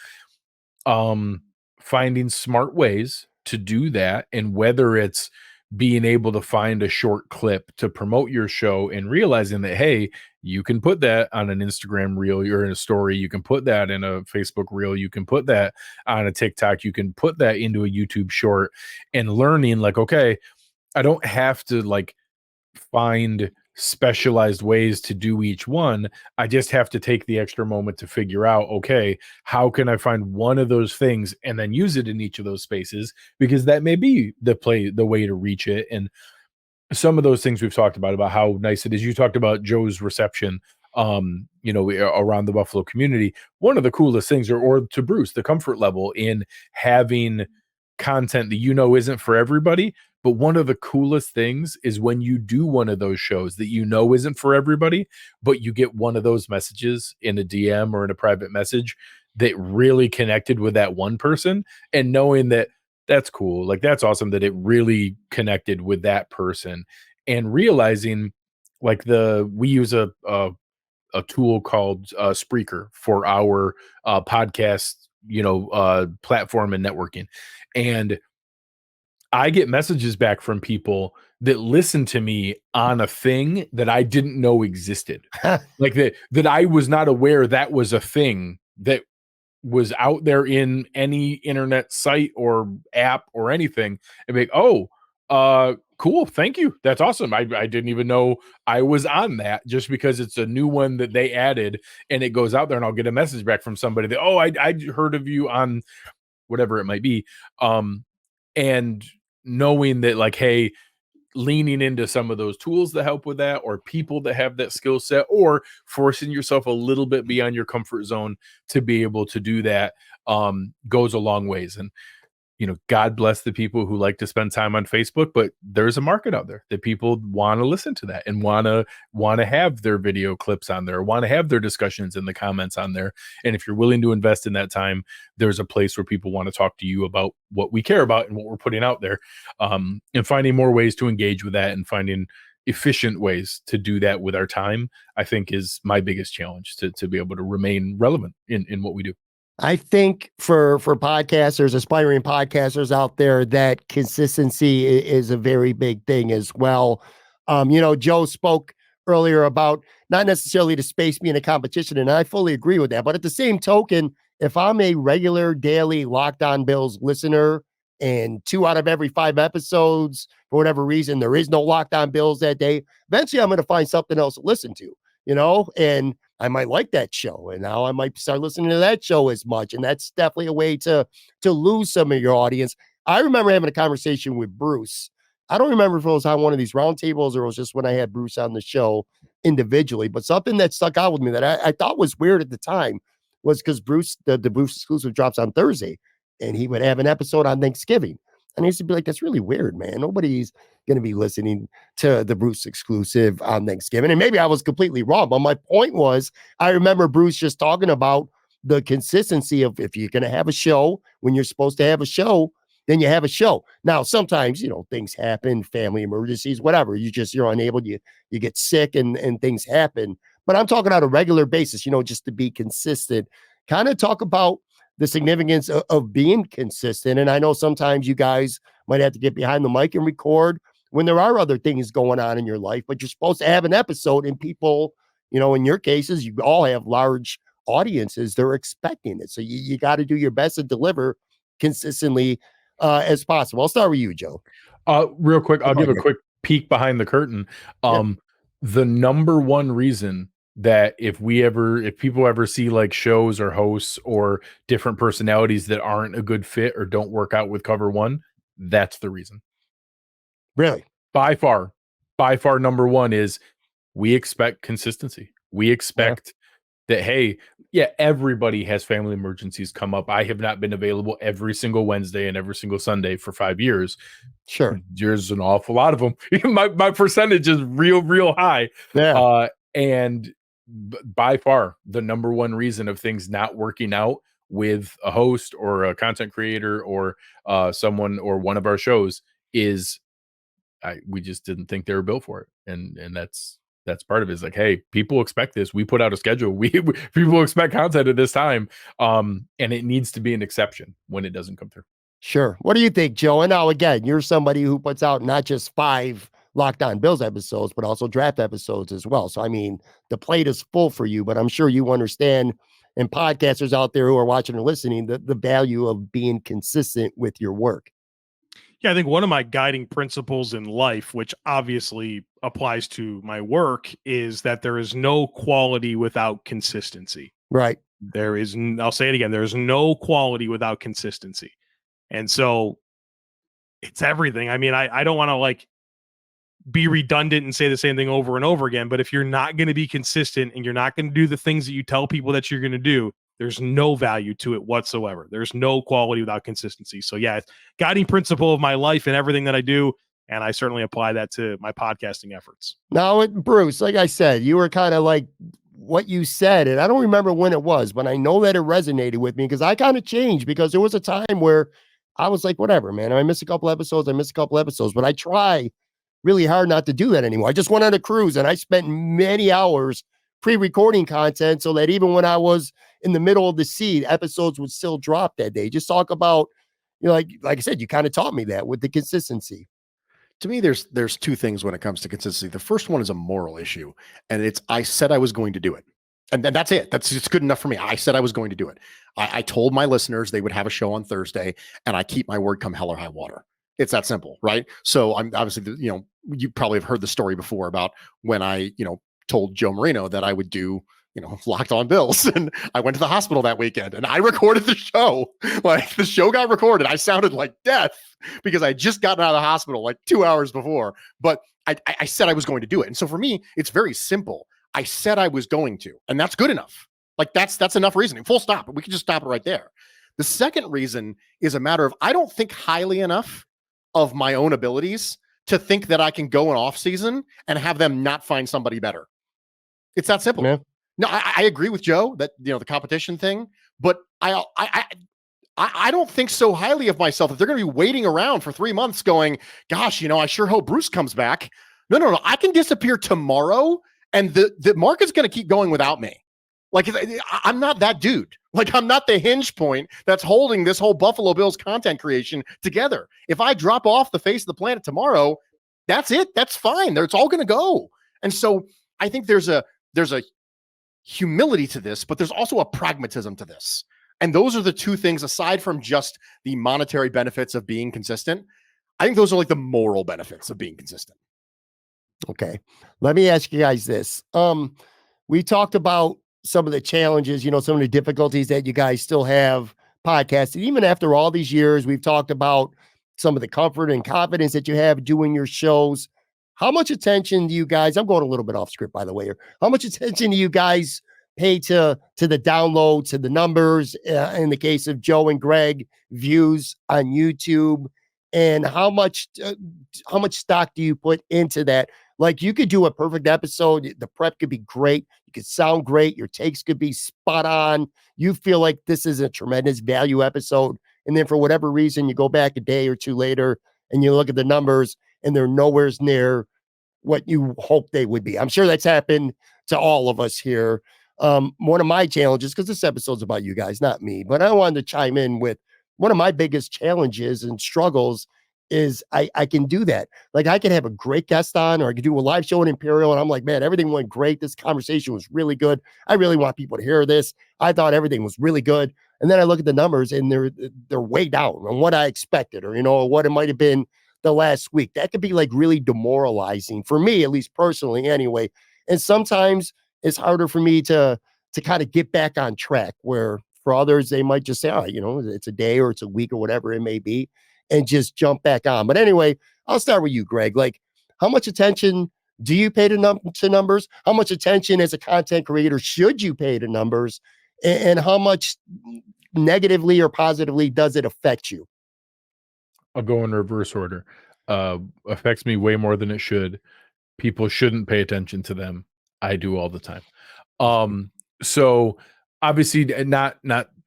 finding smart ways to do that, and whether it's being able to find a short clip to promote your show, and realizing that, hey, you can put that on an Instagram reel or in a story, you can put that in a Facebook reel, you can put that on a TikTok, you can put that into a YouTube short, and learning like, okay, I don't have to like find specialized ways to do each one. I just have to take the extra moment to figure out, okay, how can I find one of those things and then use it in each of those spaces, because that may be the way to reach it. And some of those things we've talked about how nice it is. You talked about Joe's reception, around the Buffalo community. One of the coolest things, or to Bruce, the comfort level in having content that isn't for everybody. But one of the coolest things is when you do one of those shows that isn't for everybody, but you get one of those messages in a DM or in a private message that really connected with that one person, and knowing that that's cool. Like, that's awesome that it really connected with that person, and realizing like we use a tool called Spreaker for our podcast, platform and networking. And I get messages back from people that listen to me on a thing that I didn't know existed. Like that I was not aware that was a thing that was out there in any internet site or app or anything. And be like, oh, cool, thank you, that's awesome. I didn't even know I was on that, just because it's a new one that they added, and it goes out there, and I'll get a message back from somebody that, oh, I heard of you on whatever it might be. And knowing that, like, hey, leaning into some of those tools that help with that, or people that have that skill set, or forcing yourself a little bit beyond your comfort zone to be able to do that, goes a long ways. And God bless the people who like to spend time on Facebook, but there's a market out there that people want to listen to that, and want to have their video clips on there, want to have their discussions in the comments on there. And if you're willing to invest in that time, there's a place where people want to talk to you about what we care about and what we're putting out there, and finding more ways to engage with that, and finding efficient ways to do that with our time, I think is my biggest challenge, to be able to remain relevant in what we do. I think for podcasters, aspiring podcasters out there, that consistency is a very big thing as well. Joe spoke earlier about not necessarily the space being a competition, and I fully agree with that. But at the same token, if I'm a regular daily Locked On Bills listener, and 2 out of every 5 episodes, for whatever reason, there is no Locked On Bills that day. Eventually, I'm going to find something else to listen to, and I might like that show. And now I might start listening to that show as much. And that's definitely a way to lose some of your audience. I remember having a conversation with Bruce. I don't remember if it was on one of these roundtables or it was just when I had Bruce on the show individually, but something that stuck out with me that I thought was weird at the time was because Bruce, the Bruce exclusive drops on Thursday, and he would have an episode on Thanksgiving. And I used to be like, that's really weird, man. Nobody's going to be listening to the Bruce exclusive on Thanksgiving. And maybe I was completely wrong, but my point was, I remember Bruce just talking about the consistency of if you're going to have a show, when you're supposed to have a show, then you have a show. Now, sometimes, things happen, family emergencies, whatever. You're unable, you get sick and things happen. But I'm talking on a regular basis, just to be consistent, kind of talk about the significance of being consistent. And I know sometimes you guys might have to get behind the mic and record when there are other things going on in your life, but you're supposed to have an episode, and people, in your cases, you all have large audiences. They're expecting it. So you got to do your best to deliver consistently as possible. I'll start with you, Joe. Real quick, I'll give a quick peek behind the curtain. The number one reason that if people ever see like shows or hosts or different personalities that aren't a good fit or don't work out with Cover One, that's the reason. Really? By far number one is we expect consistency. We expect that, hey, everybody has family emergencies come up. I have not been available every single Wednesday and every single Sunday for 5 years. Sure. There's an awful lot of them. my percentage is real high. Yeah. And by far the number one reason of things not working out with a host or a content creator or someone or one of our shows is we just didn't think they were built for it. And that's part of it. Is like, hey, people expect this. We put out a schedule. People expect content at this time. And it needs to be an exception when it doesn't come through. Sure. What do you think, Joe? And now again, you're somebody who puts out not just 5 Locked On Bills episodes, but also draft episodes as well. So, I mean, the plate is full for you, but I'm sure you understand, and podcasters out there who are watching and listening, the value of being consistent with your work. Yeah, I think one of my guiding principles in life, which obviously applies to my work, is that there is no quality without consistency. Right. I'll say it again, there's no quality without consistency. And so it's everything. I mean, I don't want to be redundant and say the same thing over and over again, but if you're not going to be consistent and you're not going to do the things that you tell people that you're going to do, there's no value to it whatsoever. There's no quality without consistency. So it's guiding principle of my life and everything that I do. And I certainly apply that to my podcasting efforts. Now, Bruce, like I said, you were kind of like what you said, and I don't remember when it was, but I know that it resonated with me because I kind of changed, because there was a time where I was like, whatever, man, I miss a couple episodes, but I try really hard not to do that anymore. I just went on a cruise and I spent many hours pre-recording content so that even when I was in the middle of the sea, episodes would still drop that day. Just talk about, like I said, you kind of taught me that with the consistency. To me, there's 2 things when it comes to consistency. The first one is a moral issue, and it's I said I was going to do it. And that's it. It's good enough for me. I said I was going to do it. I told my listeners they would have a show on Thursday, and I keep my word come hell or high water. It's that simple, right? So I'm obviously, you probably have heard the story before about when I, told Joe Marino that I would do, Locked On Bills. And I went to the hospital that weekend and I recorded the show. Like, the show got recorded. I sounded like death because I just gotten out of the hospital like 2 hours before, but I said I was going to do it. And so for me, it's very simple. I said I was going to, and that's good enough. Like that's enough reasoning, full stop. We can just stop it right there. The second reason is a matter of, I don't think highly enough of my own abilities to think that I can go in off season and have them not find somebody better. It's that simple. Yeah. No, I agree with Joe that, the competition thing, but I don't think so highly of myself that they're going to be waiting around for 3 months going, gosh, I sure hope Bruce comes back. No. I can disappear tomorrow and the market's going to keep going without me. Like, I'm not that dude. Like, I'm not the hinge point that's holding this whole Buffalo Bills content creation together. If I drop off the face of the planet tomorrow, that's it. That's fine. It's all going to go. And so I think there's a humility to this, but there's also a pragmatism to this. And those are the two things, aside from just the monetary benefits of being consistent. I think those are like the moral benefits of being consistent. Okay. Let me ask you guys this. We talked about some of the challenges, some of the difficulties that you guys still have podcasting. Even after all these years, we've talked about some of the comfort and confidence that you have doing your shows. How much attention do you guys, I'm going a little bit off script, by the way, here. How much attention do you guys pay to the downloads, to the numbers, in the case of Joe and Greg, views on YouTube? And how much stock do you put into that? Like, you could do a perfect episode. The prep could be great. You could sound great. Your takes could be spot on. You feel like this is a tremendous value episode. And then for whatever reason, you go back a day or two later and you look at the numbers and they're nowhere near what you hope they would be. I'm sure that's happened to all of us here. One of my challenges, because this episode's about you guys, not me, but I wanted to chime in with one of my biggest challenges and struggles is I can do that. Like, I can have a great guest on, or I could do a live show in Imperial, and I'm like, man, everything went great. This conversation was really good. I really want people to hear this. I thought everything was really good. And then I look at the numbers and they're way down on what I expected, or what it might have been the last week. That could be like really demoralizing for me, at least personally anyway. And sometimes it's harder for me to kind of get back on track, where for others, they might just say, oh, it's a day or it's a week or whatever it may be, and just jump back on. But anyway, I'll start with you, Greg. Like, how much attention do you pay to numbers? How much attention as a content creator should you pay to numbers? And how much negatively or positively does it affect you? I'll go in reverse order. Affects me way more than it should. People shouldn't pay attention to them. I do all the time. So obviously not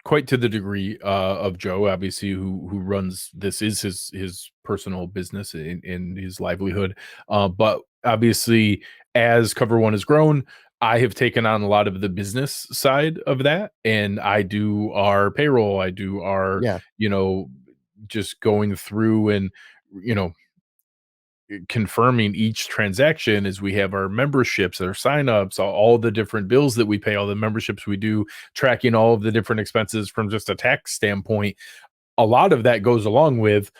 quite to the degree of Joe, obviously, who runs this is his personal business in his livelihood. But obviously, as Cover One has grown, I have taken on a lot of the business side of that, and I do our payroll. I do our, just going through and, confirming each transaction as we have our memberships, our signups, all the different bills that we pay, all the memberships we do, tracking all of the different expenses from just a tax standpoint. A lot of that goes along with,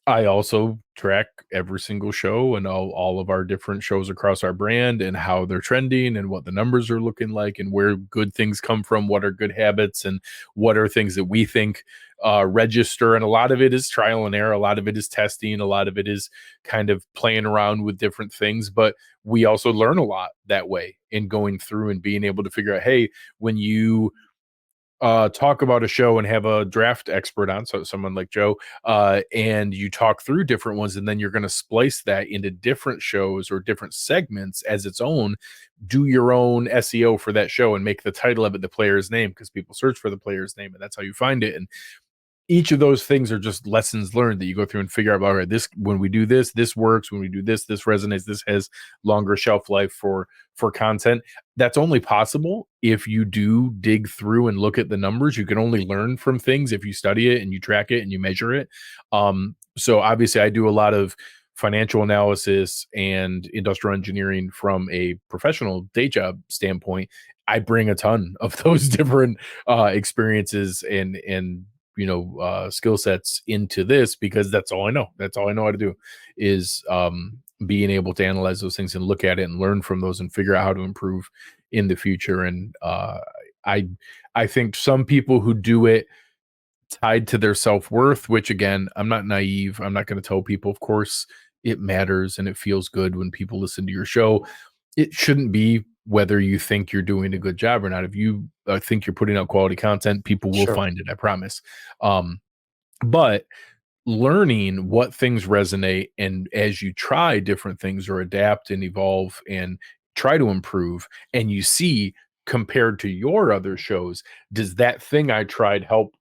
I also track every single show and all of our different shows across our brand and how they're trending and what the numbers are looking like and where good things come from, what are good habits and what are things that we think register. And a lot of it is trial and error. A lot of it is testing. A lot of it is kind of playing around with different things. But we also learn a lot that way in going through and being able to figure out, hey, when you talk about a show and have a draft expert on, so someone like Joe, and you talk through different ones, and then you're going to splice that into different shows or different segments as its own. Do your own SEO for that show and make the title of it the player's name, because people search for the player's name and that's how you find it. And each of those things are just lessons learned that you go through and figure out, all right, this, when we do this, this works. When we do this, this resonates. This has longer shelf life for content. That's only possible if you do dig through and look at the numbers. You can only learn from things if you study it and you track it and you measure it. So obviously I do a lot of financial analysis and industrial engineering from a professional day job standpoint. I bring a ton of those different experiences and skill sets into this, because that's all I know. That's all I know how to do is being able to analyze those things and look at it and learn from those and figure out how to improve in the future. And I think some people who do it tied to their self-worth, which again, I'm not naive. I'm not going to tell people, of course, it matters and it feels good when people listen to your show. It shouldn't be whether you think you're doing a good job or not. If you think you're putting out quality content, people will find it, I promise. But learning what things resonate, and as you try different things or adapt and evolve and try to improve, and you see compared to your other shows, does that thing I tried help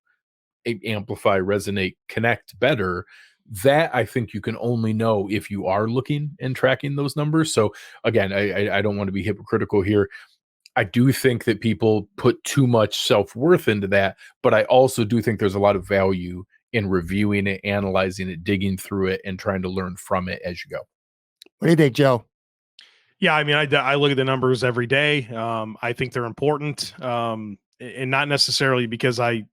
amplify, resonate, connect better? That I think you can only know if you are looking and tracking those numbers. So again, I don't want to be hypocritical here. I do think that people put too much self-worth into that, but I also do think there's a lot of value in reviewing it, analyzing it, digging through it, and trying to learn from it as you go. What do you think, Joe? Yeah, I mean, I look at the numbers every day. I think they're important, and not necessarily because I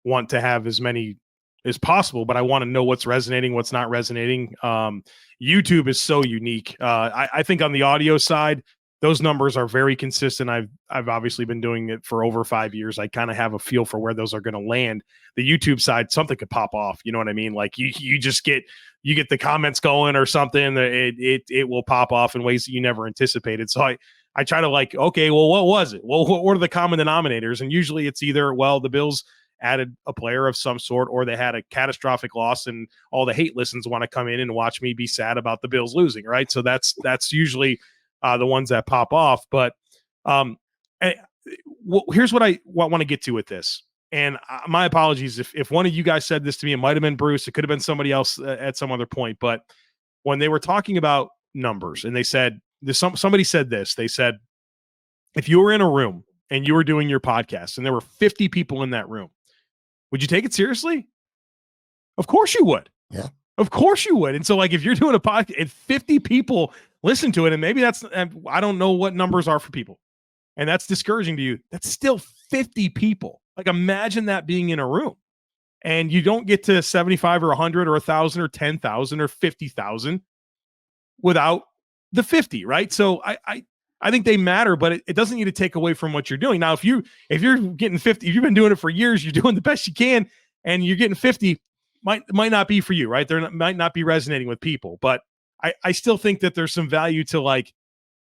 want to have as many as possible, but I want to know what's resonating, what's not resonating. YouTube is so unique. I think on the audio side, those numbers are very consistent. I've obviously been doing it for over 5 years. I kind of have a feel for where those are going to land. The YouTube side, something could pop off. You know what I mean? Like you just get the comments going or something. It will pop off in ways that you never anticipated. So I try to like, okay, well, what was it? Well, what are the common denominators? And usually it's either, well, the Bills added a player of some sort, or they had a catastrophic loss and all the hate listens want to come in and watch me be sad about the Bills losing. Right. So that's usually the ones that pop off. But here's what I want to get to with this. And my apologies if one of you guys said this to me. It might have been Bruce. It could have been somebody else at some other point. But when they were talking about numbers and they said, somebody said this, they said, if you were in a room and you were doing your podcast and there were 50 people in that room, would you take it seriously? Of course you would. Yeah. Of course you would. And so like, if you're doing a podcast and 50 people listen to it, and maybe I don't know what numbers are for people, and that's discouraging to you, that's still 50 people. Like imagine that being in a room and you don't get to 75 or 100 or 1,000 or 10,000 or 50,000 without the 50, right? So I think they matter, but it doesn't need to take away from what you're doing. Now, if you're getting 50, if you've been doing it for years, you're doing the best you can, and you're getting 50, might not be for you, right? Might not be resonating with people, but I still think that there's some value to like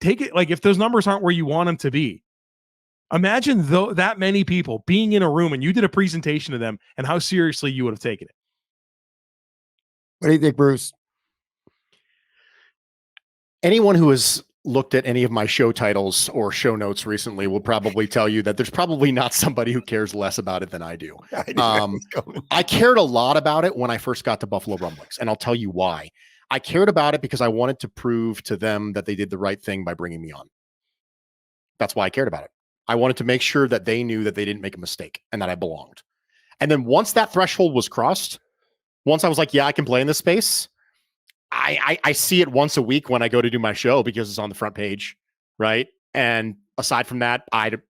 take it. Like if those numbers aren't where you want them to be, imagine though that many people being in a room and you did a presentation to them and how seriously you would have taken it. What do you think, Bruce? Anyone who has looked at any of my show titles or show notes recently will probably tell you that there's probably not somebody who cares less about it than I do. I cared a lot about it when I first got to Buffalo Rumblings, and I'll tell you why. I cared about it because I wanted to prove to them that they did the right thing by bringing me on. That's why I cared about it. I wanted to make sure that they knew that they didn't make a mistake and that I belonged. And then once that threshold was crossed, once I was like, yeah, I can play in this space, I see it once a week when I go to do my show because it's on the front page, right? And aside from that, I've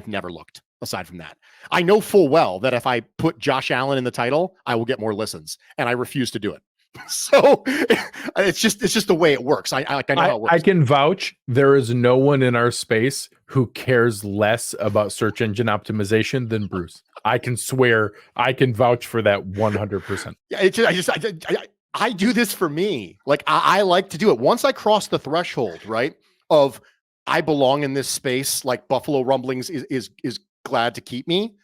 never looked. Aside from that, I know full well that if I put Josh Allen in the title, I will get more listens, and I refuse to do it. So it's just the way it works. I know how it works. I can vouch there is no one in our space who cares less about search engine optimization than Bruce. I can swear, I can vouch for that 100%. Yeah, I do this for me. Like I like to do it. Once I cross the threshold, right, of I belong in this space, like Buffalo Rumblings is glad to keep me,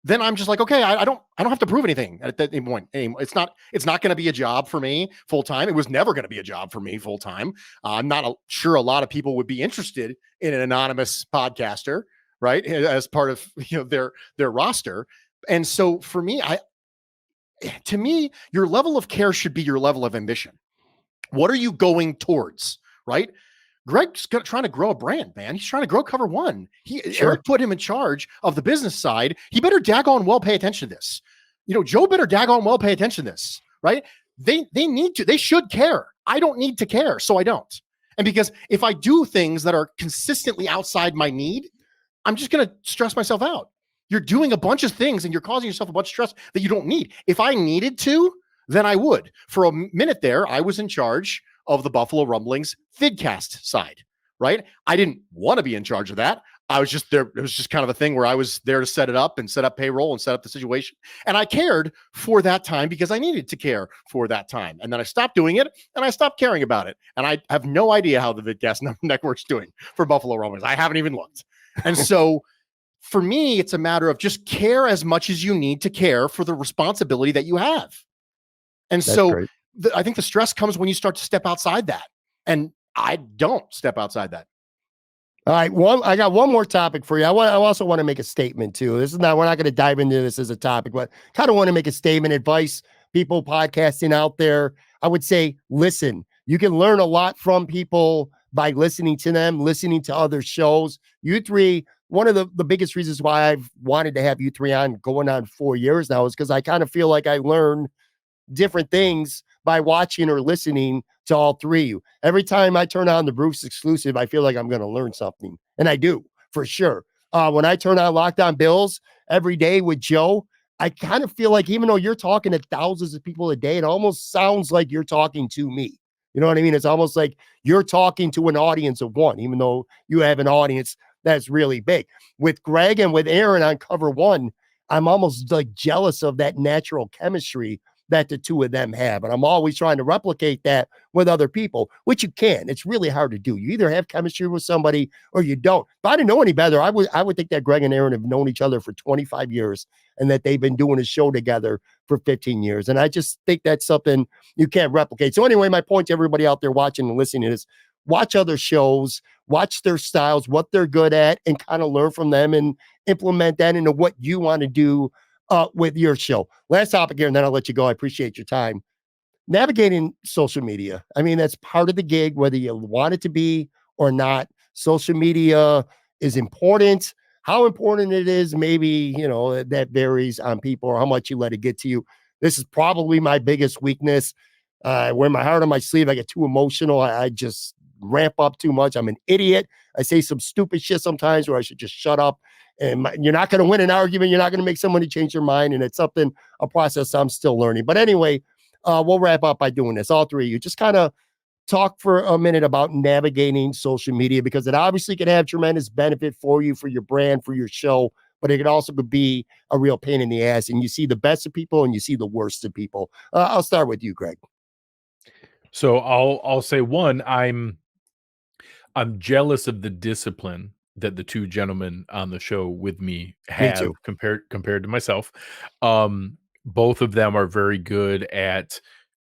then I'm just like, okay, I don't have to prove anything at that point anymore. It's not going to be a job for me full time. It was never going to be a job for me full time. I'm not sure a lot of people would be interested in an anonymous podcaster, right, as part of their roster. And so for me, to me, your level of care should be your level of ambition. What are you going towards, right? Greg's trying to grow a brand, man. He's trying to grow Cover One. Eric put him in charge of the business side. He better daggone well pay attention to this. Joe better daggone well pay attention to this, right? They need to. They should care. I don't need to care, so I don't. And because if I do things that are consistently outside my need, I'm just going to stress myself out. You're doing a bunch of things and you're causing yourself a bunch of stress that you don't need. If I needed to, then I would. For a minute there, I was in charge of the Buffalo Rumblings vidcast side, right? I didn't want to be in charge of that. I was just there. It was just kind of a thing where I was there to set it up and set up payroll and set up the situation. And I cared for that time because I needed to care for that time. And then I stopped doing it and I stopped caring about it. And I have no idea how the vidcast network's doing for Buffalo Rumblings. I haven't even looked. And so for me, it's a matter of just care as much as you need to care for the responsibility that you have. And That's so great. I think the stress comes when you start to step outside that. And I don't step outside that. All right. I got one more topic for you. I also want to make a statement too. We're not going to dive into this as a topic, but kind of want to make a statement, advice, people podcasting out there. I would say, listen, you can learn a lot from people by listening to them, listening to other shows. You three, one of the biggest reasons why I've wanted to have you three on going on 4 years now is because I kind of feel like I learn different things by watching or listening to all three of you. Every time I turn on the Bruce exclusive, I feel like I'm going to learn something. And I do, for sure. When I turn on Locked On Bills every day with Joe, I kind of feel like even though you're talking to thousands of people a day, it almost sounds like you're talking to me. You know what I mean? It's almost like you're talking to an audience of one, even though you have an audience that's really big. With Greg and with Aaron on cover one, I'm almost like jealous of that natural chemistry that the two of them have. And I'm always trying to replicate that with other people, which you can. It's really hard to do. You either have chemistry with somebody or you don't. If I didn't know any better, I would think that Greg and Aaron have known each other for 25 years and that they've been doing a show together for 15 years. And I just think that's something you can't replicate. So anyway, my point to everybody out there watching and listening is watch other shows, watch their styles, what they're good at, and kind of learn from them and implement that into what you want to do with your show. Last topic here, and then I'll let you go. I appreciate your time. Navigating social media. I mean, that's part of the gig, whether you want it to be or not. Social media is important. How important it is, maybe, that varies on people or how much you let it get to you. This is probably my biggest weakness. I wear my heart on my sleeve. I get too emotional. I just ramp up too much. I'm an idiot. I say some stupid shit sometimes where I should just shut up. And you're not going to win an argument. You're not going to make somebody change their mind. And it's a process I'm still learning. But anyway, we'll wrap up by doing this. All three of you just kind of talk for a minute about navigating social media, because it obviously can have tremendous benefit for you, for your brand, for your show, but it can also be a real pain in the ass. And you see the best of people and you see the worst of people. I'll start with you, Greg. So I'll say one, I'm jealous of the discipline that the two gentlemen on the show with me have compared to myself. Both of them are very good at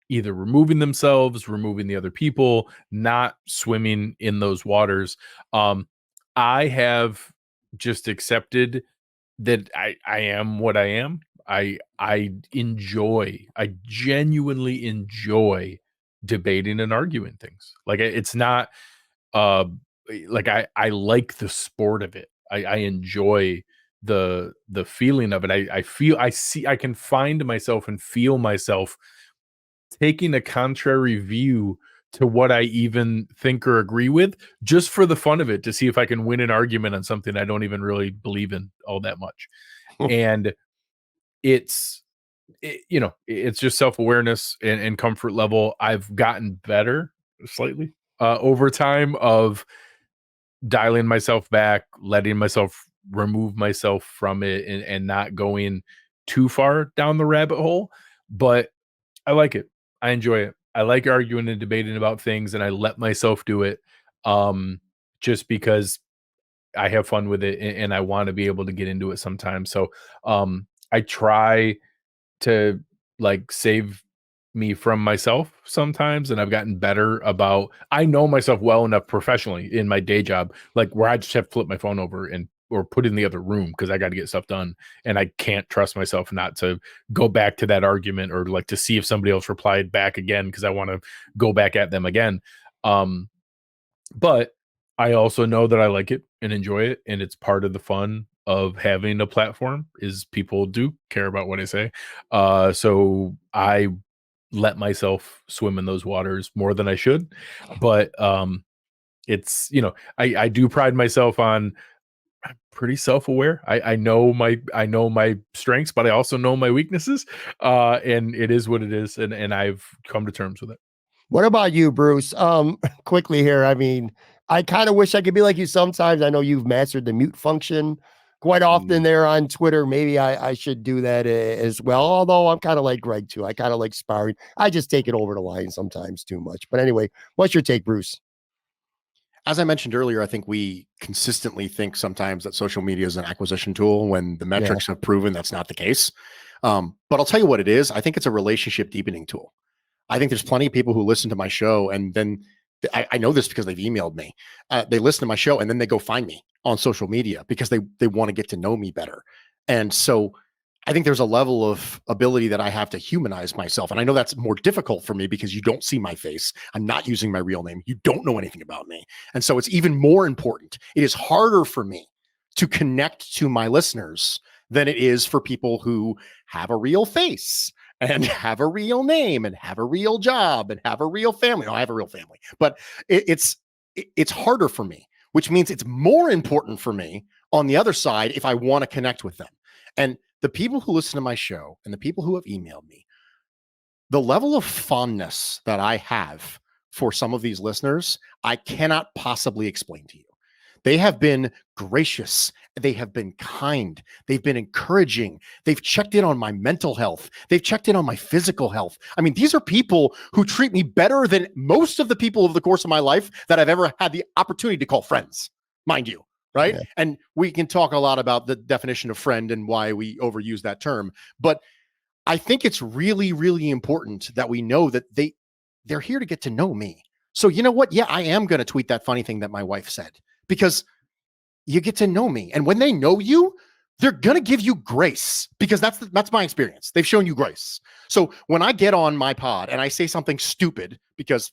either removing themselves, removing the other people, not swimming in those waters. I have just accepted that I am what I am. I genuinely enjoy debating and arguing things. Like, it's not like I like the sport of it. I enjoy the feeling of it. I can find myself and feel myself taking a contrary view to what I even think or agree with, just for the fun of it, to see if I can win an argument on something I don't even really believe in all that much. And it's just self-awareness and comfort level. I've gotten better slightly over time of dialing myself back, letting myself remove myself from it, and not going too far down the rabbit hole. But I like it. I enjoy it. I like arguing and debating about things, and I let myself do it just because I have fun with it, and I want to be able to get into it sometimes. So I try to save me from myself sometimes, and I've gotten better about, I know myself well enough professionally in my day job, where I just have to flip my phone over or put it in the other room because I got to get stuff done, and I can't trust myself not to go back to that argument or to see if somebody else replied back again because I want to go back at them again. But I also know that I like it and enjoy it, and it's part of the fun of having a platform is people do care about what I say. So I let myself swim in those waters more than I should. But it's, I do pride myself on, I'm pretty self-aware. I know my strengths, but I also know my weaknesses. And it is what it is. And I've come to terms with it. What about you, Bruce? Quickly here. I mean, I kind of wish I could be like you sometimes. I know you've mastered the mute function quite often there on Twitter. Maybe I should do that as well. Although I'm kind of like Greg too. I kind of like sparring. I just take it over the line sometimes too much. But anyway, what's your take, Bruce? As I mentioned earlier, I think we consistently think sometimes that social media is an acquisition tool when the metrics have proven that's not the case. But I'll tell you what it is. I think it's a relationship deepening tool. I think there's plenty of people who listen to my show, and then I know this because they've emailed me. They listen to my show and then they go find me on social media because they want to get to know me better. And so I think there's a level of ability that I have to humanize myself. And I know that's more difficult for me because you don't see my face. I'm not using my real name. You don't know anything about me. And so it's even more important. It is harder for me to connect to my listeners than it is for people who have a real face and have a real name and have a real job and have a real family. No, I have a real family, but it's harder for me, which means it's more important for me on the other side if I want to connect with them. And the people who listen to my show and the people who have emailed me, the level of fondness that I have for some of these listeners, I cannot possibly explain to you. They have been gracious. They have been kind. They've been encouraging. They've checked in on my mental health. They've checked in on my physical health. I mean, these are people who treat me better than most of the people over the course of my life that I've ever had the opportunity to call friends, mind you. Right. Yeah. And we can talk a lot about the definition of friend and why we overuse that term. But I think it's really, really important that we know that they're here to get to know me. So you know what? Yeah, I am going to tweet that funny thing that my wife said, because you get to know me. And when they know you, they're going to give you grace, because that's my experience. They've shown you grace. So when I get on my pod and I say something stupid, because,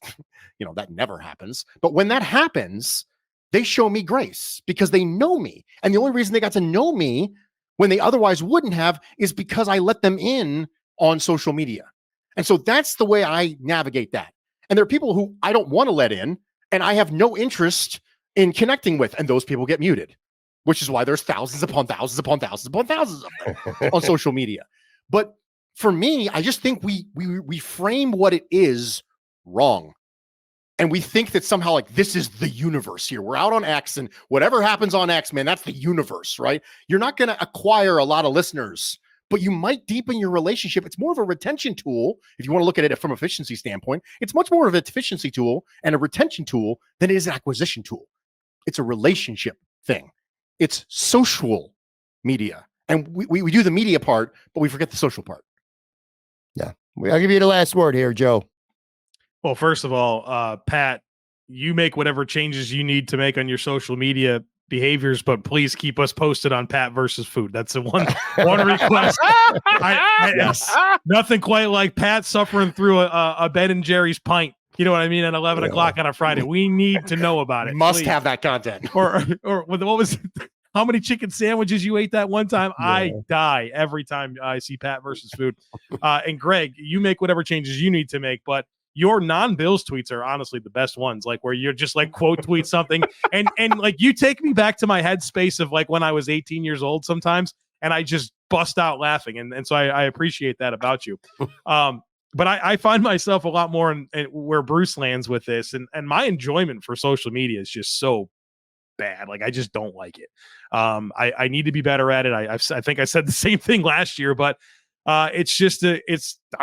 you know, that never happens. But when that happens, they show me grace because they know me. And the only reason they got to know me when they otherwise wouldn't have is because I let them in on social media. And so that's the way I navigate that. And there are people who I don't want to let in and I have no interest in connecting with, and those people get muted, which is why there's thousands upon thousands upon thousands upon thousands of them on social media. But for me, I just think we frame what it is wrong. And we think that somehow like this is the universe here. We're out on X, and whatever happens on X, man, that's the universe, right? You're not going to acquire a lot of listeners, but you might deepen your relationship. It's more of a retention tool. If you want to look at it from an efficiency standpoint, it's much more of an efficiency tool and a retention tool than it is an acquisition tool. It's a relationship thing. It's social media. And we do the media part, but we forget the social part. Yeah. I'll give you the last word here, Joe. Well, first of all, Pat, you make whatever changes you need to make on your social media behaviors, but please keep us posted on Pat versus food. That's the one request. Yes. Nothing quite like Pat suffering through a Ben and Jerry's pint. You know what I mean? At 11 o'clock on a Friday. We need to know about it. Must have that content. Or what was how many chicken sandwiches you ate that one time? Yeah. I die every time I see Pat versus food. And Greg, you make whatever changes you need to make, but your non-Bills tweets are honestly the best ones, like where you're just like quote tweet something and like you take me back to my headspace of like when I was 18 years old sometimes, and I just bust out laughing. And so I appreciate that about you. But I find myself a lot more in where Bruce lands with this, and my enjoyment for social media is just so bad. Like I just don't like it. I need to be better at it. I think I said the same thing last year, but it's just I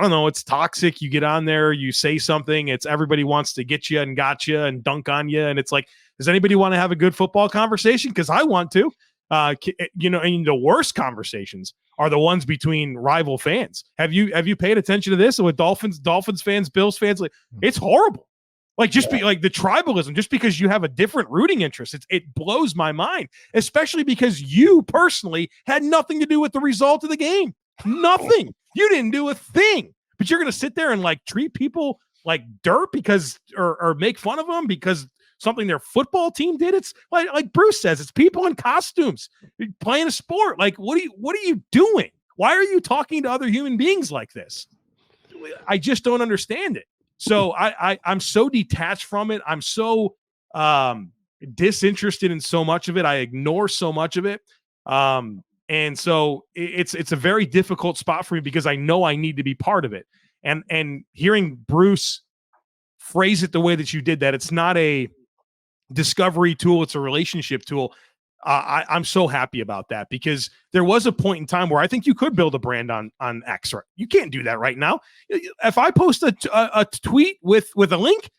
don't know. It's toxic. You get on there, you say something. It's everybody wants to get you and got you and dunk on you, and it's like, does anybody want to have a good football conversation? Because I want to. You know, and the worst conversations are the ones between rival fans. Have you paid attention to this with Dolphins fans, Bills fans? Like, it's horrible. Like just be like the tribalism, just because you have a different rooting interest. It blows my mind, especially because you personally had nothing to do with the result of the game. Nothing. You didn't do a thing, but you're going to sit there and like treat people like dirt because, or make fun of them because something their football team did. It's like Bruce says, it's people in costumes playing a sport. Like, what are you doing? Why are you talking to other human beings like this? I just don't understand it. So I'm so detached from it. I'm so disinterested in so much of it. I ignore so much of it. And so it's a very difficult spot for me because I know I need to be part of it. And hearing Bruce phrase it the way that you did, that it's not a discovery tool, it's a relationship tool. I'm so happy about that, because there was a point in time where I think you could build a brand on X. Right? You can't do that right now. If I post a tweet with a link,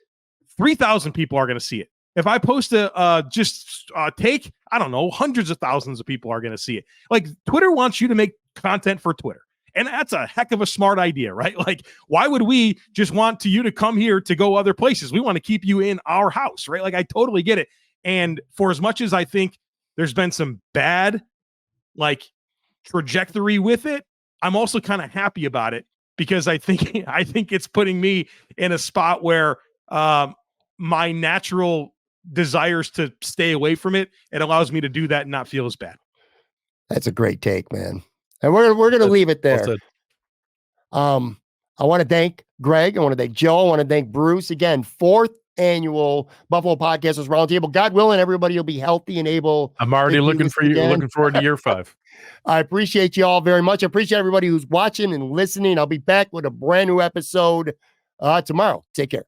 3,000 people are going to see it. If I post take, I don't know, hundreds of thousands of people are going to see it. Like, Twitter wants you to make content for Twitter. And that's a heck of a smart idea, right? Like, why would we just want you to come here to go other places? We want to keep you in our house, right? Like, I totally get it. And for as much as I think there's been some bad, like, trajectory with it, I'm also kind of happy about it, because I think it's putting me in a spot where my natural desires to stay away from it, it allows me to do that and not feel as bad. That's a great take, man. And we're going to leave it there. I want to thank Greg. I want to thank Joe. I want to thank Bruce. Again, 4th annual Buffalo Podcasters Roundtable. God willing, everybody will be healthy and able. I'm already looking for you. Looking forward to year 5. I appreciate you all very much. I appreciate everybody who's watching and listening. I'll be back with a brand new episode tomorrow. Take care.